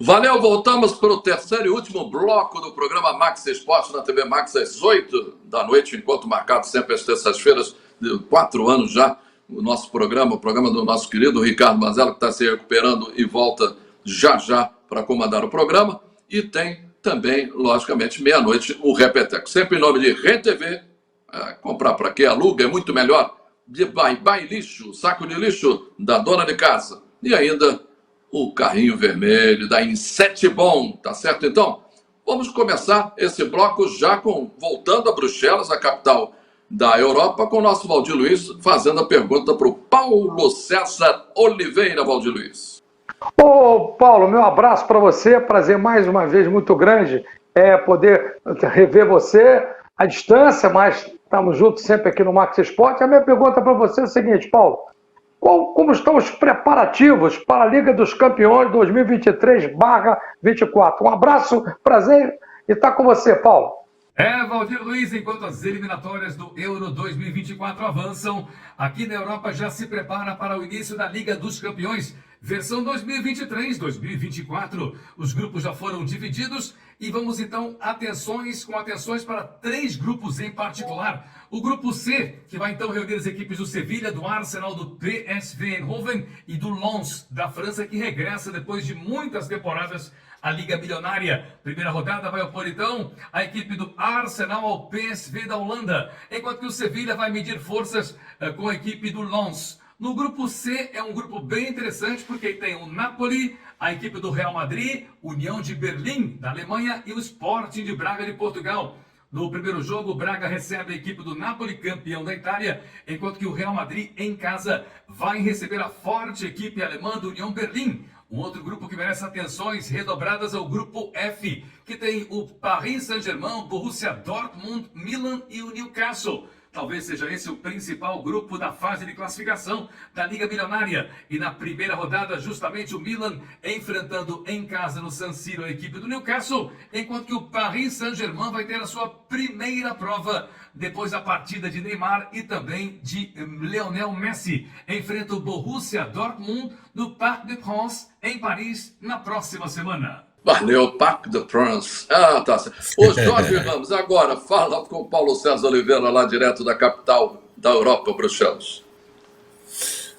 [SPEAKER 1] Valeu, voltamos para o terceiro e último bloco do programa Max Esporte na TV Max às 8 da noite, enquanto marcado sempre às terças-feiras, de 4 anos já, o nosso programa, o programa do nosso querido Ricardo Mazella, que está se recuperando e volta já para comandar o programa. E tem também, logicamente, meia-noite, o Repeteco, sempre em nome de RenTV. Comprar para quê? Aluga, é muito melhor. Vai lixo, saco de lixo da dona de casa. E ainda o Carrinho Vermelho da Inset Bom, tá certo? Então, vamos começar esse bloco já voltando a Bruxelas, a capital da Europa, com o nosso Valdir Luiz fazendo a pergunta para o Paulo César Oliveira. Valdir Luiz.
[SPEAKER 2] Ô, Paulo, meu abraço para você, prazer mais uma vez muito grande poder rever você à distância, mas estamos juntos sempre aqui no Max Esporte. A minha pergunta para você é a seguinte, Paulo: como estão os preparativos para a Liga dos Campeões 2023/24? Um abraço, prazer em estar com você, Paulo.
[SPEAKER 15] Valdir Luiz, enquanto as eliminatórias do Euro 2024 avançam, aqui na Europa já se prepara para o início da Liga dos Campeões. Versão 2023-2024. Os grupos já foram divididos e vamos então com atenções para 3 grupos em particular. O grupo C, que vai então reunir as equipes do Sevilha, do Arsenal, do PSV Eindhoven e do Lens, da França, que regressa depois de muitas temporadas à Liga Bilionária. Primeira rodada vai opor então a equipe do Arsenal ao PSV da Holanda, enquanto que o Sevilha vai medir forças com a equipe do Lens. No grupo C é um grupo bem interessante porque tem o Napoli, a equipe do Real Madrid, União de Berlim da Alemanha e o Sporting de Braga de Portugal. No primeiro jogo, o Braga recebe a equipe do Napoli, campeão da Itália, enquanto que o Real Madrid, em casa, vai receber a forte equipe alemã do União Berlim. Um outro grupo que merece atenções redobradas é o grupo F, que tem o Paris Saint-Germain, o Borussia Dortmund, Milan e o Newcastle. Talvez seja esse o principal grupo da fase de classificação da Liga Bilionária. E na primeira rodada, justamente o Milan enfrentando em casa no San Siro a equipe do Newcastle, enquanto que o Paris Saint-Germain vai ter a sua primeira prova depois da partida de Neymar e também de Lionel Messi. Enfrenta o Borussia Dortmund no Parc des Princes, em Paris, na próxima semana.
[SPEAKER 1] Valeu, Parc des Princes. Tá certo. Ô, Jorge Ramos, agora fala com o Paulo César Oliveira, lá direto da capital da Europa, Bruxelas.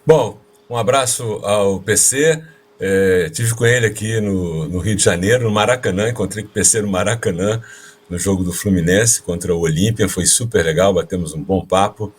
[SPEAKER 4] Bom, um abraço ao PC. Tive com ele aqui no Rio de Janeiro, no Maracanã. Encontrei com o PC no Maracanã, no jogo do Fluminense contra o Olímpia. Foi super legal, batemos um bom papo.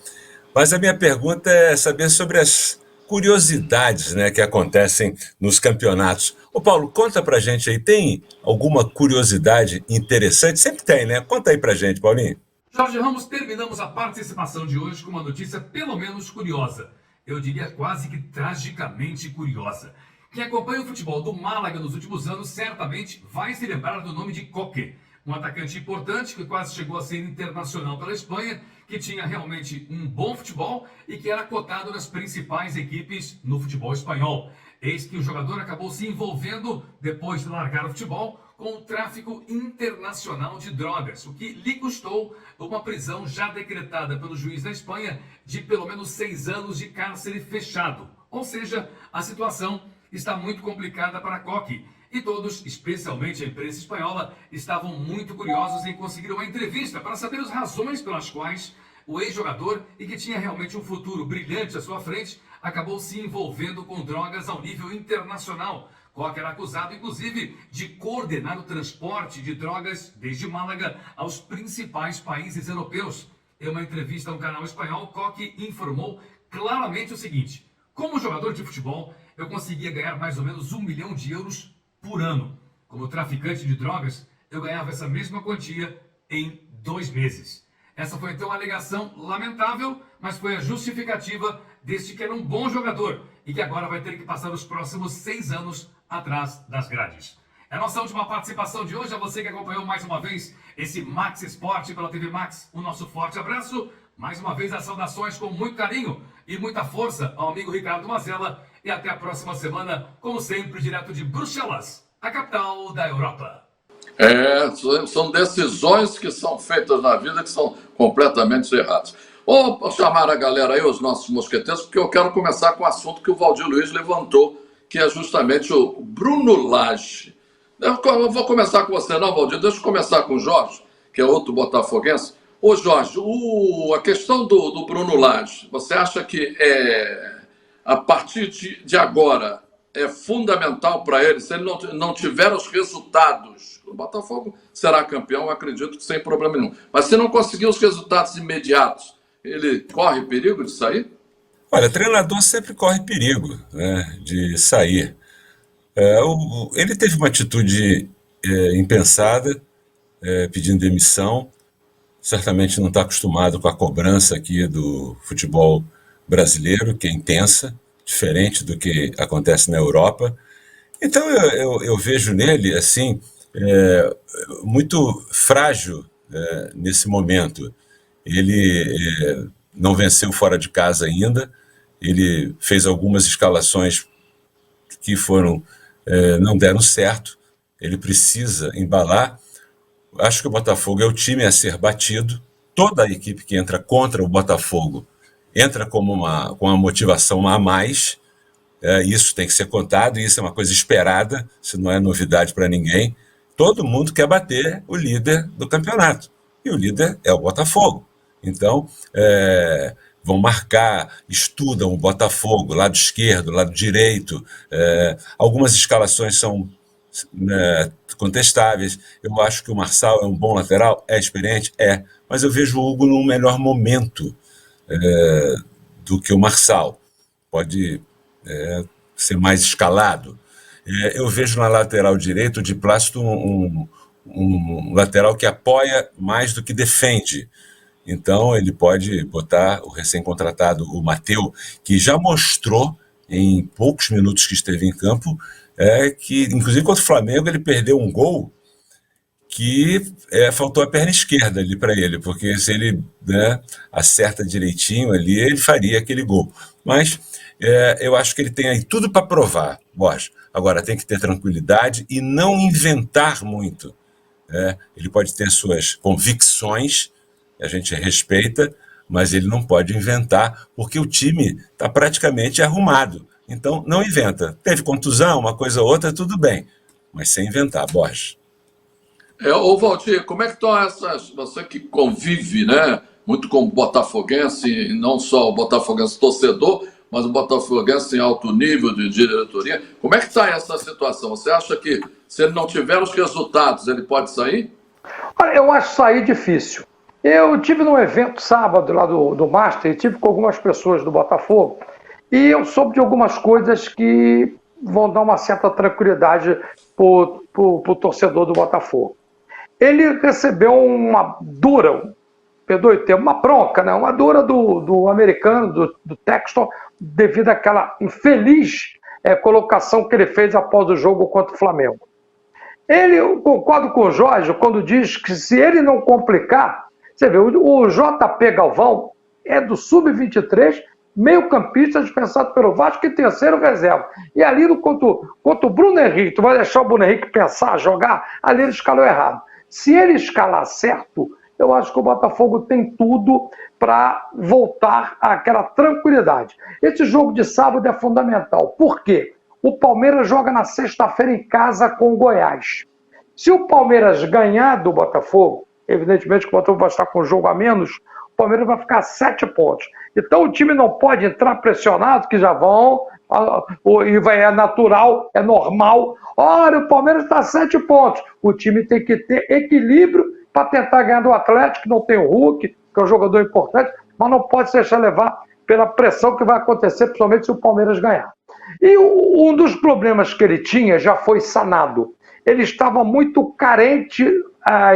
[SPEAKER 4] Mas a minha pergunta é saber sobre as curiosidades, né, que acontecem nos campeonatos. Ô Paulo, conta pra gente aí, tem alguma curiosidade interessante? Sempre tem, né? Conta aí pra gente, Paulinho.
[SPEAKER 15] Jorge Ramos, terminamos a participação de hoje com uma notícia pelo menos curiosa. Eu diria quase que tragicamente curiosa. Quem acompanha o futebol do Málaga nos últimos anos certamente vai se lembrar do nome de Coque, um atacante importante que quase chegou a ser internacional pela Espanha, que tinha realmente um bom futebol e que era cotado nas principais equipes no futebol espanhol. Eis que o jogador acabou se envolvendo, depois de largar o futebol, com o tráfico internacional de drogas, o que lhe custou uma prisão já decretada pelo juiz da Espanha de pelo menos 6 anos de cárcere fechado. Ou seja, a situação está muito complicada para Coque. E todos, especialmente a imprensa espanhola, estavam muito curiosos em conseguir uma entrevista para saber as razões pelas quais o ex-jogador, e que tinha realmente um futuro brilhante à sua frente, acabou se envolvendo com drogas ao nível internacional. Coque era acusado, inclusive, de coordenar o transporte de drogas desde Málaga aos principais países europeus. Em uma entrevista a um canal espanhol, Coque informou claramente o seguinte: como jogador de futebol, eu conseguia ganhar mais ou menos 1 milhão de euros por ano. Como traficante de drogas, eu ganhava essa mesma quantia em 2 meses. Essa foi então a alegação lamentável, mas foi a justificativa deste que era um bom jogador e que agora vai ter que passar os próximos 6 anos atrás das grades. É a nossa última participação de hoje. A você que acompanhou mais uma vez esse Max Esporte pela TV Max, o nosso forte abraço. Mais uma vez as saudações com muito carinho e muita força ao amigo Ricardo Mazella. E até a próxima semana, como sempre, direto de Bruxelas, a capital da Europa.
[SPEAKER 1] São decisões que são feitas na vida que são completamente erradas. Vou chamar a galera aí, os nossos mosqueteiros, porque eu quero começar com o assunto que o Valdir Luiz levantou, que é justamente o Bruno Lage. Eu vou começar com você, não, Valdir? Deixa eu começar com o Jorge, que é outro botafoguense. Ô, Jorge, a questão do Bruno Lage, você acha que a partir de agora é fundamental para ele? Se ele não tiver os resultados, o Botafogo será campeão, eu acredito que sem problema nenhum. Mas se não conseguir os resultados imediatos, ele corre perigo de sair?
[SPEAKER 4] Olha, treinador sempre corre perigo, né, de sair. Ele teve uma atitude impensada, pedindo demissão. Certamente não está acostumado com a cobrança aqui do futebol brasileiro, que é intensa, diferente do que acontece na Europa. Então eu vejo nele assim muito frágil nesse momento. Ele não venceu fora de casa ainda. Ele fez algumas escalações que não deram certo. Ele precisa embalar. Acho que o Botafogo é o time a ser batido. Toda a equipe que entra contra o Botafogo entra com uma motivação a mais. Isso tem que ser contado, e isso é uma coisa esperada, isso não é novidade para ninguém. Todo mundo quer bater o líder do campeonato, e o líder é o Botafogo. Então, vão marcar, estudam o Botafogo, lado esquerdo, lado direito. Algumas escalações são contestáveis. Eu acho que o Marçal é um bom lateral, é experiente, mas eu vejo o Hugo num melhor momento do que o Marçal. Pode ser mais escalado. Eu vejo na lateral direito de Plácido um lateral que apoia mais do que defende. Então ele pode botar o recém-contratado, o Mateu, que já mostrou em poucos minutos que esteve em campo, que inclusive contra o Flamengo ele perdeu um gol que faltou a perna esquerda ali para ele, porque se ele acerta direitinho ali, ele faria aquele gol. Mas eu acho que ele tem aí tudo para provar, Borges. Agora, tem que ter tranquilidade e não inventar muito. Ele pode ter suas convicções, a gente respeita, mas ele não pode inventar, porque o time está praticamente arrumado. Então, não inventa. Teve contusão, uma coisa ou outra, tudo bem, mas sem inventar, Borges.
[SPEAKER 1] Ô Valdir, como é que estão você que convive, né, muito com o botafoguense, e não só o botafoguense torcedor, mas o botafoguense em alto nível de diretoria, como é que está essa situação? Você acha que se ele não tiver os resultados, ele pode sair?
[SPEAKER 2] Olha, eu acho sair difícil. Eu tive num evento sábado lá do Master, e tive com algumas pessoas do Botafogo, e eu soube de algumas coisas que vão dar uma certa tranquilidade pro torcedor do Botafogo. Ele recebeu uma dura, perdoe o termo, uma bronca, né? Uma dura do americano, do Texton, devido àquela infeliz colocação que ele fez após o jogo contra o Flamengo. Eu concordo com o Jorge quando diz que se ele não complicar, você vê, o JP Galvão é do Sub-23, meio campista dispensado pelo Vasco, que terceiro reserva. E ali contra o Bruno Henrique, tu vai deixar o Bruno Henrique pensar, jogar, ali ele escalou errado. Se ele escalar certo, eu acho que o Botafogo tem tudo para voltar àquela tranquilidade. Esse jogo de sábado é fundamental. Por quê? O Palmeiras joga na sexta-feira em casa com o Goiás. Se o Palmeiras ganhar do Botafogo, evidentemente que o Botafogo vai estar com um jogo a menos, o Palmeiras vai ficar a 7 pontos. Então o time não pode entrar pressionado, que já vão, é natural, é normal. Olha, o Palmeiras está a 7 pontos. O time tem que ter equilíbrio para tentar ganhar do Atlético, que não tem o Hulk, que é um jogador importante, mas não pode se deixar levar pela pressão que vai acontecer, principalmente se o Palmeiras ganhar. E um dos problemas que ele tinha já foi sanado. Ele estava muito carente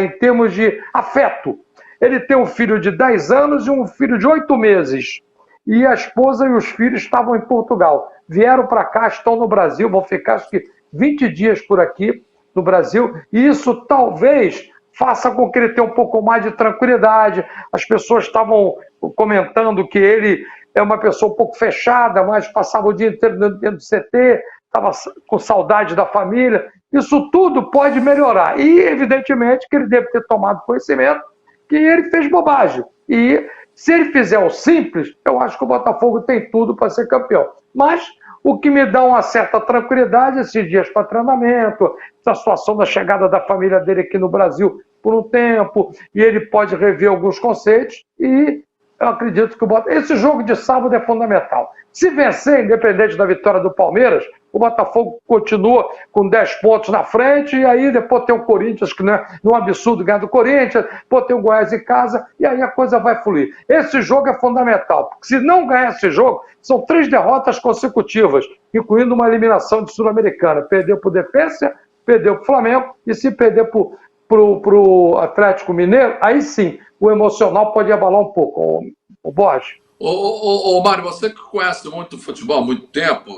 [SPEAKER 2] em termos de afeto. Ele tem um filho de 10 anos e um filho de 8 meses. E a esposa e os filhos estavam em Portugal. Vieram para cá, estão no Brasil, vão ficar acho que 20 dias por aqui no Brasil. E isso talvez faça com que ele tenha um pouco mais de tranquilidade. As pessoas estavam comentando que ele é uma pessoa um pouco fechada, mas passava o dia inteiro dentro do CT, estava com saudade da família. Isso tudo pode melhorar. E, evidentemente, que ele deve ter tomado conhecimento que ele fez bobagem. E, se ele fizer o simples, eu acho que o Botafogo tem tudo para ser campeão. Mas o que me dá uma certa tranquilidade, esses dias para treinamento, essa situação da chegada da família dele aqui no Brasil por um tempo, e ele pode rever alguns conceitos, e eu acredito que esse jogo de sábado é fundamental. Se vencer, independente da vitória do Palmeiras, o Botafogo continua com 10 pontos na frente, e aí depois tem o Corinthians, que não é um absurdo ganhar do Corinthians, depois tem o Goiás em casa, e aí a coisa vai fluir. Esse jogo é fundamental, porque se não ganhar esse jogo, são 3 derrotas consecutivas, incluindo uma eliminação de Sul-Americana. Perdeu para o Defensa, perdeu para o Flamengo, e se perder para o Atlético Mineiro, aí sim, o emocional pode abalar um pouco. O Borges.
[SPEAKER 1] Ô Mário, você que conhece muito futebol há muito tempo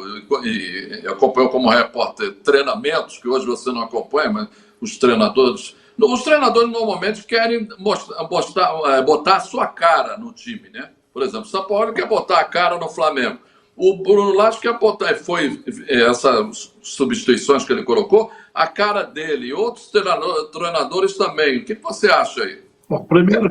[SPEAKER 1] e acompanhou como repórter treinamentos, que hoje você não acompanha, mas os treinadores normalmente querem botar a sua cara no time, né? Por exemplo, o São Paulo quer botar a cara no Flamengo. O Bruno Lage quer botar, essas substituições que ele colocou, a cara dele e outros treinadores também. O que você acha aí?
[SPEAKER 3] Bom, primeiro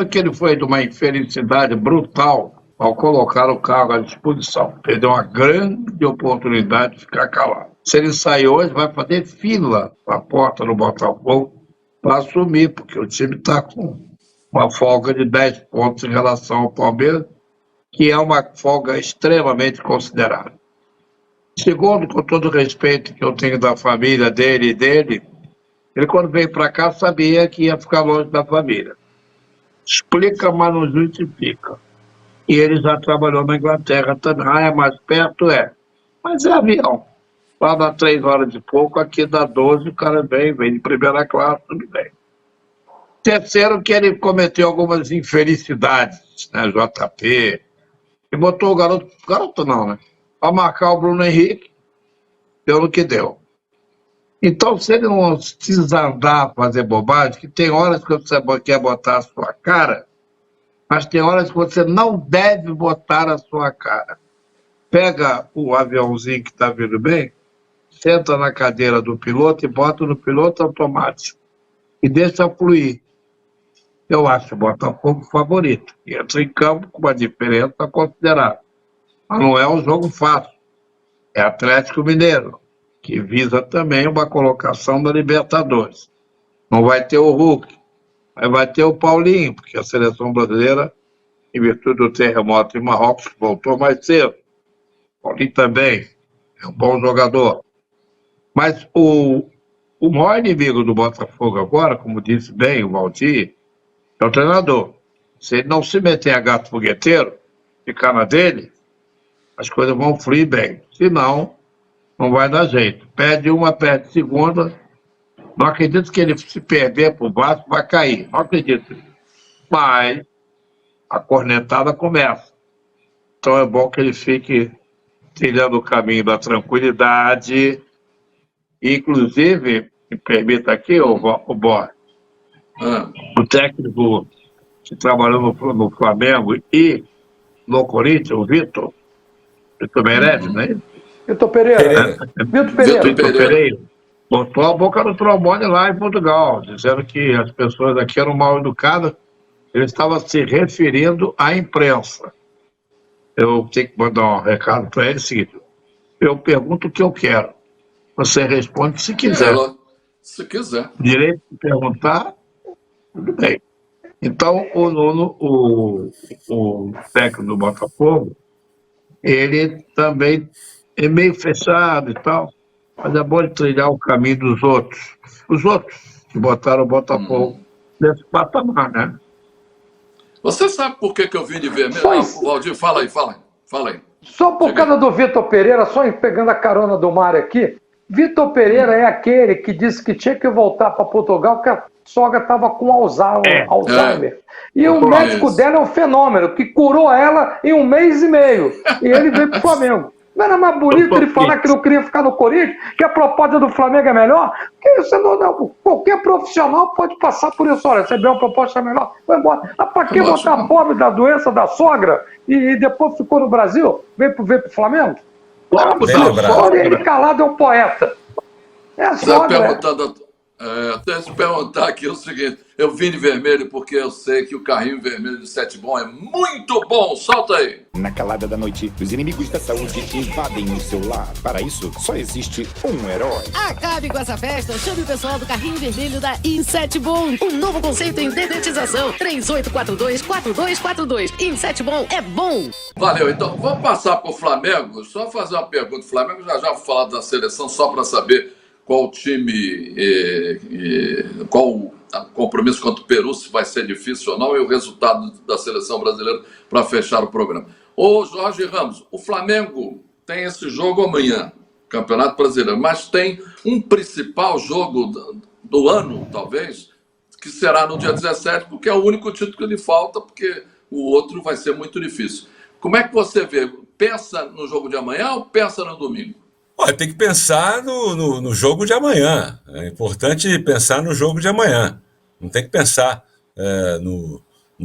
[SPEAKER 3] que ele foi de uma infelicidade brutal ao colocar o cargo à disposição. Perdeu uma grande oportunidade de ficar calado. Se ele sair hoje, vai fazer fila na porta do Botafogo para assumir, porque o time está com uma folga de 10 pontos em relação ao Palmeiras, que é uma folga extremamente considerável. Segundo, com todo o respeito que eu tenho da família dele e dele, ele quando veio para cá sabia que ia ficar longe da família. Explica, mas não justifica. E ele já trabalhou na Inglaterra também. Ah, é mais perto? É. Mas é avião. Lá dá 3 horas de pouco, aqui dá 12, o cara vem de primeira classe, tudo bem. Terceiro, que ele cometeu algumas infelicidades, né, JP, e botou o garoto não, né, para marcar o Bruno Henrique, deu no que deu. Então, se ele não precisa andar, fazer bobagem, que tem horas que você quer botar a sua cara, mas tem horas que você não deve botar a sua cara. Pega o aviãozinho que está vindo bem, senta na cadeira do piloto e bota no piloto automático. E deixa fluir. Eu acho o Botafogo favorito. E entra em campo com uma diferença considerável. Mas não é um jogo fácil. É Atlético Mineiro, que visa também uma colocação da Libertadores. Não vai ter o Hulk, mas vai ter o Paulinho, porque a seleção brasileira, em virtude do terremoto em Marrocos, voltou mais cedo. O Paulinho também é um bom jogador. Mas o maior inimigo do Botafogo agora, como disse bem o Valdir, é o treinador. Se ele não se meter a gato fogueteiro, ficar na dele, as coisas vão fluir bem. Senão, não vai dar jeito. Perde uma, perde segunda. Não acredito que ele, se perder para o Vasco, vai cair. Não acredito. Mas a cornetada começa. Então é bom que ele fique trilhando o caminho da tranquilidade. Inclusive, me permita aqui, o Borges, o técnico que trabalhou no Flamengo e no Corinthians, o Vitor Meirelles, né?
[SPEAKER 2] Vitor Pereira.
[SPEAKER 3] Vitor Pereira. Botou a boca no trombone lá em Portugal, dizendo que as pessoas aqui eram mal educadas. Ele estava se referindo à imprensa. Eu tenho que mandar um recado para ele, seguinte, eu pergunto o que eu quero. Você responde se quiser.
[SPEAKER 1] Se quiser.
[SPEAKER 3] Direito de perguntar, tudo bem. Então, o Nuno, o técnico do Botafogo, ele também é meio fechado e tal, mas é bom ele trilhar o caminho dos outros. Os outros que botaram o Botafogo nesse patamar, né?
[SPEAKER 1] Você sabe por que eu vim de vermelho? Valdir, fala aí.
[SPEAKER 2] Só por causa do Vitor Pereira, só pegando a carona do Mário aqui, Vitor Pereira é aquele que disse que tinha que voltar para Portugal porque a sogra estava com Alzheimer. E o médico dela é um fenômeno, que curou ela em 1 mês e meio. E ele veio para o Flamengo. Não era mais bonito ele falar que não queria ficar no Corinthians, que a proposta do Flamengo é melhor? Porque isso qualquer profissional pode passar por isso. Olha, receber uma proposta melhor, vai embora. Ah, para que botar a pobre da doença da sogra e depois ficou no Brasil? Veio pro Flamengo? Ele calado é um poeta. É a sogra.
[SPEAKER 1] Deixa eu perguntar aqui o seguinte. Eu vim de vermelho porque eu sei que o carrinho vermelho de Sete Bom é muito bom. Solta aí.
[SPEAKER 9] Na calada da noite, os inimigos da saúde invadem o seu lar. Para isso, só existe um herói.
[SPEAKER 10] Acabe com essa festa, chame o pessoal do carrinho vermelho da Inset Bom. Um novo conceito em dedetização. 3842-4242. Inset Bom é bom.
[SPEAKER 1] Valeu, então vamos passar para o Flamengo. Só fazer uma pergunta. O Flamengo já vou falar da seleção só para saber qual time, qual o compromisso contra o Peru, se vai ser difícil ou não, e o resultado da seleção brasileira para fechar o programa. Ô Jorge Ramos, o Flamengo tem esse jogo amanhã, Campeonato Brasileiro, mas tem um principal jogo do ano, talvez, que será no dia 17, porque é o único título que lhe falta, porque o outro vai ser muito difícil. Como é que você vê? Pensa no jogo de amanhã ou pensa no domingo?
[SPEAKER 4] Olha, tem que pensar no jogo de amanhã. É importante pensar no jogo de amanhã. Não tem que pensar no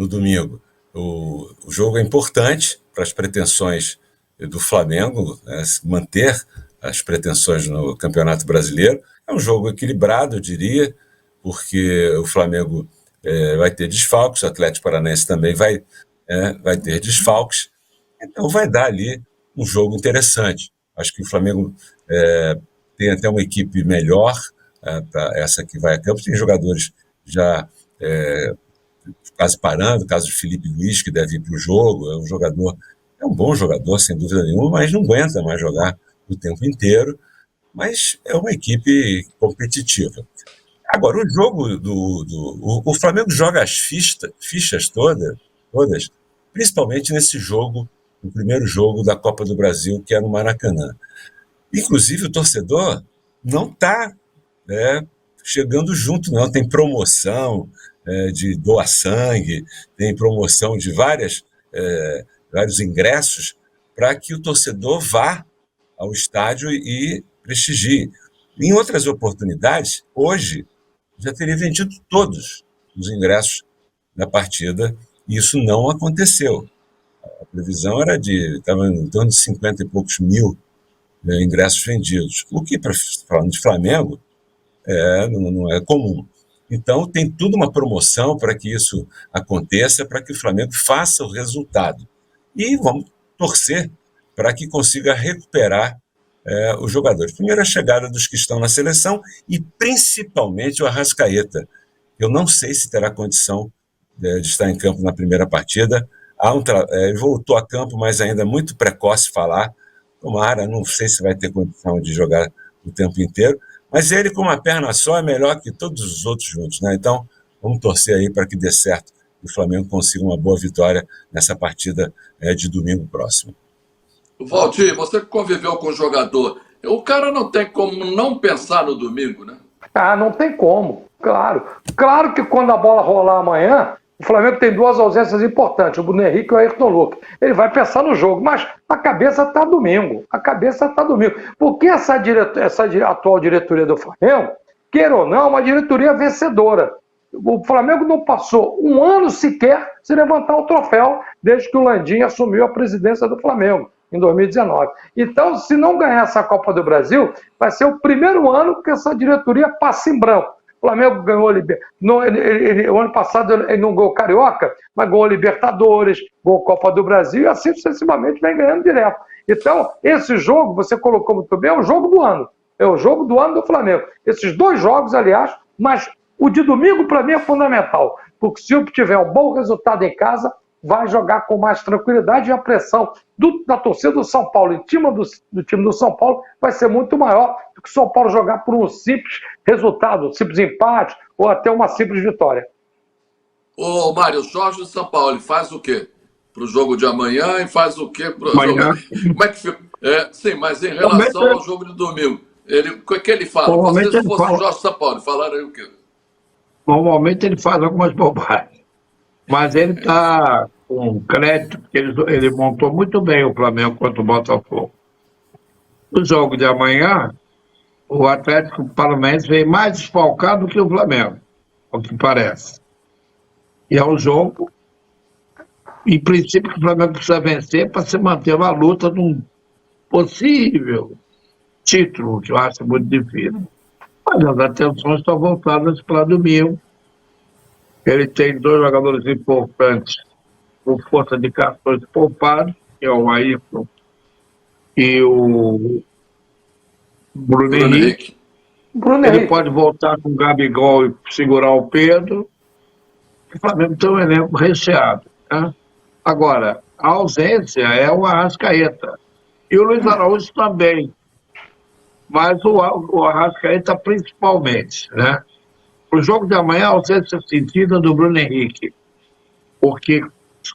[SPEAKER 4] domingo. O jogo é importante para as pretensões do Flamengo, né, manter as pretensões no Campeonato Brasileiro. É um jogo equilibrado, eu diria, porque o Flamengo vai ter desfalques, o Atlético Paranaense também vai ter desfalques. Então vai dar ali um jogo interessante. Acho que o Flamengo tem até uma equipe melhor, essa que vai a campo. Tem jogadores já quase parando, o caso de Felipe Luiz, que deve ir para o jogo, é um bom jogador, sem dúvida nenhuma, mas não aguenta mais jogar o tempo inteiro, mas é uma equipe competitiva. Agora, o jogo o Flamengo joga as fichas todas, principalmente nesse jogo, no primeiro jogo da Copa do Brasil, que é no Maracanã. Inclusive, o torcedor não está chegando junto, não. Tem promoção de doa sangue, tem promoção de vários ingressos para que o torcedor vá ao estádio e prestigie. Em outras oportunidades, hoje, já teria vendido todos os ingressos da partida, e isso não aconteceu. A previsão estava em torno de 50 e poucos mil ingressos vendidos, o que, falando de Flamengo, não é comum. Então, tem tudo uma promoção para que isso aconteça, para que o Flamengo faça o resultado. E vamos torcer para que consiga recuperar os jogadores. Primeiro, a chegada dos que estão na seleção e, principalmente, o Arrascaeta. Eu não sei se terá condição de estar em campo na primeira partida. Ele voltou a campo, mas ainda é muito precoce falar. Tomara, não sei se vai ter condição de jogar o tempo inteiro. Mas ele, com uma perna só, é melhor que todos os outros juntos, né? Então, vamos torcer aí para que dê certo e o Flamengo consiga uma boa vitória nessa partida de domingo próximo.
[SPEAKER 1] Valdir, você que conviveu com o jogador, o cara não tem como não pensar no domingo, né?
[SPEAKER 2] Não tem como, claro. Claro que quando a bola rolar amanhã, o Flamengo tem duas ausências importantes, o Bruno Henrique e o Ayrton Lucas. Ele vai pensar no jogo, mas a cabeça está domingo. Porque essa atual diretoria do Flamengo, queira ou não, é uma diretoria vencedora. O Flamengo não passou um ano sequer se levantar o troféu desde que o Landim assumiu a presidência do Flamengo, em 2019. Então, se não ganhar essa Copa do Brasil, vai ser o primeiro ano que essa diretoria passa em branco. O Flamengo ganhou o ano passado ele não ganhou Carioca, mas ganhou Libertadores, ganhou Copa do Brasil e assim sucessivamente vem ganhando direto. Então, esse jogo, você colocou muito bem, é o jogo do ano. É o jogo do ano do Flamengo. Esses dois jogos, aliás, mas o de domingo para mim é fundamental, porque se eu tiver um bom resultado em casa, vai jogar com mais tranquilidade e a pressão da torcida do São Paulo em cima do time do São Paulo vai ser muito maior do que o São Paulo jogar por um simples resultado, um simples empate ou até uma simples vitória.
[SPEAKER 1] Ô, Mário, Jorge do São Paulo faz o quê para o jogo de amanhã e faz o quê para o
[SPEAKER 3] amanhã?
[SPEAKER 1] jogo? Como é que fica? Sim, mas em relação ao jogo de domingo, o que ele fala? Você, se fosse o Jorge do São Paulo, falaram o quê?
[SPEAKER 3] Normalmente ele faz algumas bobagens. Mas ele está com crédito, porque ele montou muito bem o Flamengo contra o Botafogo. No jogo de amanhã, o Atlético Paranaense veio mais desfalcado do que o Flamengo, o que parece. E é um jogo, em princípio, que o Flamengo precisa vencer para se manter na luta de um possível título, que eu acho muito difícil. Mas as atenções estão voltadas para domingo. Ele tem dois jogadores importantes por força de cartões poupados, que é o Ayrton e o Bruno Henrique. Ele pode voltar com o Gabigol e segurar o Pedro. O Flamengo tem um elenco recheado. Né? Agora, a ausência é o Arrascaeta. E o Luiz Araújo também. Mas o Arrascaeta principalmente, né? O jogo de amanhã, a ausência sentida do Bruno Henrique. Porque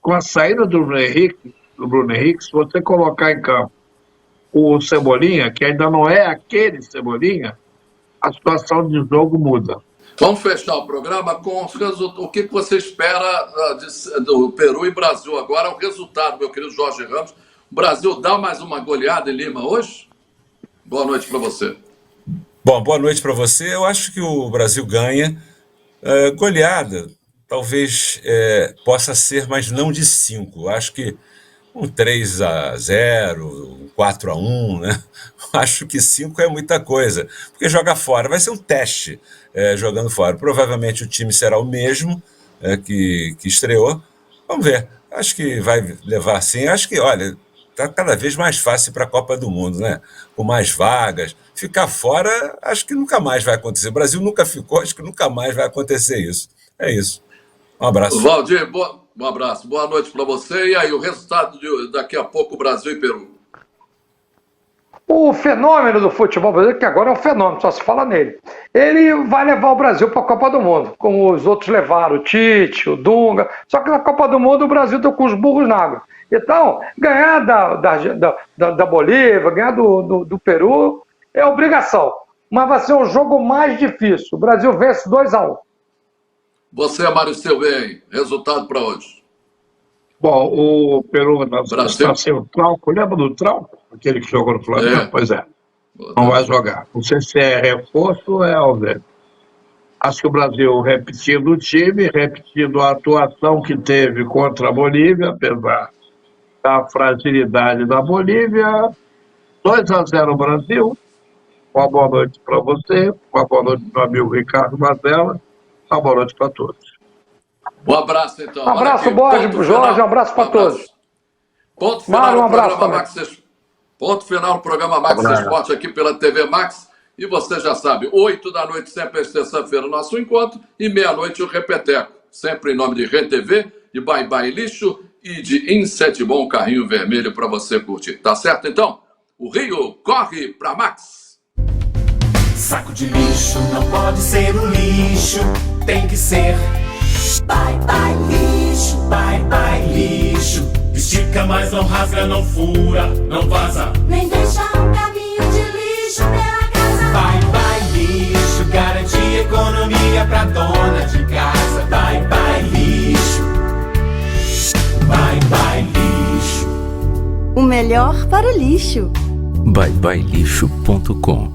[SPEAKER 3] com a saída do Bruno Henrique, se você colocar em campo o Cebolinha, que ainda não é aquele Cebolinha, a situação de jogo muda.
[SPEAKER 1] Vamos fechar o programa com o que você espera do Peru e Brasil agora, o resultado, meu querido Jorge Ramos. O Brasil dá mais uma goleada em Lima hoje? Boa noite para você.
[SPEAKER 4] Bom, boa noite para você. Eu acho que o Brasil ganha. Goleada, talvez possa ser, mas não de 5. Acho que um 3-0, um 4-1, né? Acho que 5 é muita coisa, porque joga fora. Vai ser um teste jogando fora. Provavelmente o time será o mesmo que estreou. Vamos ver. acho que vai levar sim. Acho que, olha, está cada vez mais fácil para a Copa do Mundo, né? Com mais vagas. Ficar fora, acho que nunca mais vai acontecer. O Brasil nunca ficou, acho que nunca mais vai acontecer isso. É isso. Um abraço.
[SPEAKER 1] Valdir, um abraço. Boa noite para você. E aí, o resultado de daqui a pouco, Brasil e Peru?
[SPEAKER 2] O fenômeno do futebol brasileiro, que agora é um fenômeno, só se fala nele, ele vai levar o Brasil para a Copa do Mundo, como os outros levaram, o Tite, o Dunga, só que na Copa do Mundo o Brasil deu com os burros na água. Então, ganhar da Bolívia, ganhar do Peru é obrigação, mas vai ser o jogo mais difícil. O Brasil vence 2-1.
[SPEAKER 1] Você, Mário Silveira, resultado para hoje?
[SPEAKER 3] Bom, o Peru está sem o Trauco. Lembra do Trauco? Aquele que jogou no Flamengo? Pois é. Não vai jogar. Não sei se é reforço ou é ausente. Acho que o Brasil, repetindo o time, repetindo a atuação que teve contra a Bolívia, apesar da fragilidade da Bolívia, 2-0 o Brasil. Uma boa noite para você, uma boa noite para o amigo Ricardo Mazella, uma boa noite para todos.
[SPEAKER 1] Um abraço, então.
[SPEAKER 2] Um abraço, Borges, Jorge, um abraço para todos.
[SPEAKER 1] Ponto final no programa Max. Ponto final no programa Max Esporte aqui pela TV Max. E você já sabe, 8 da noite, sempre às terça-feira, nosso encontro, e meia-noite o Repeteco. Sempre em nome de RedeTV, de Bye Bye Lixo e de Inset Bom Carrinho Vermelho para você curtir. Tá certo, então? O Rio corre para Max.
[SPEAKER 11] Saco de lixo não pode ser um lixo, tem que ser bye bye lixo, bye bye lixo. Estica, mas não rasga, não fura, não vaza,
[SPEAKER 12] Nem deixa um caminho de lixo pela casa.
[SPEAKER 11] bye bye lixo. Garante economia pra dona de casa. Bye bye lixo, bye bye lixo.
[SPEAKER 13] O melhor para o lixo.
[SPEAKER 14] byebyelixo.com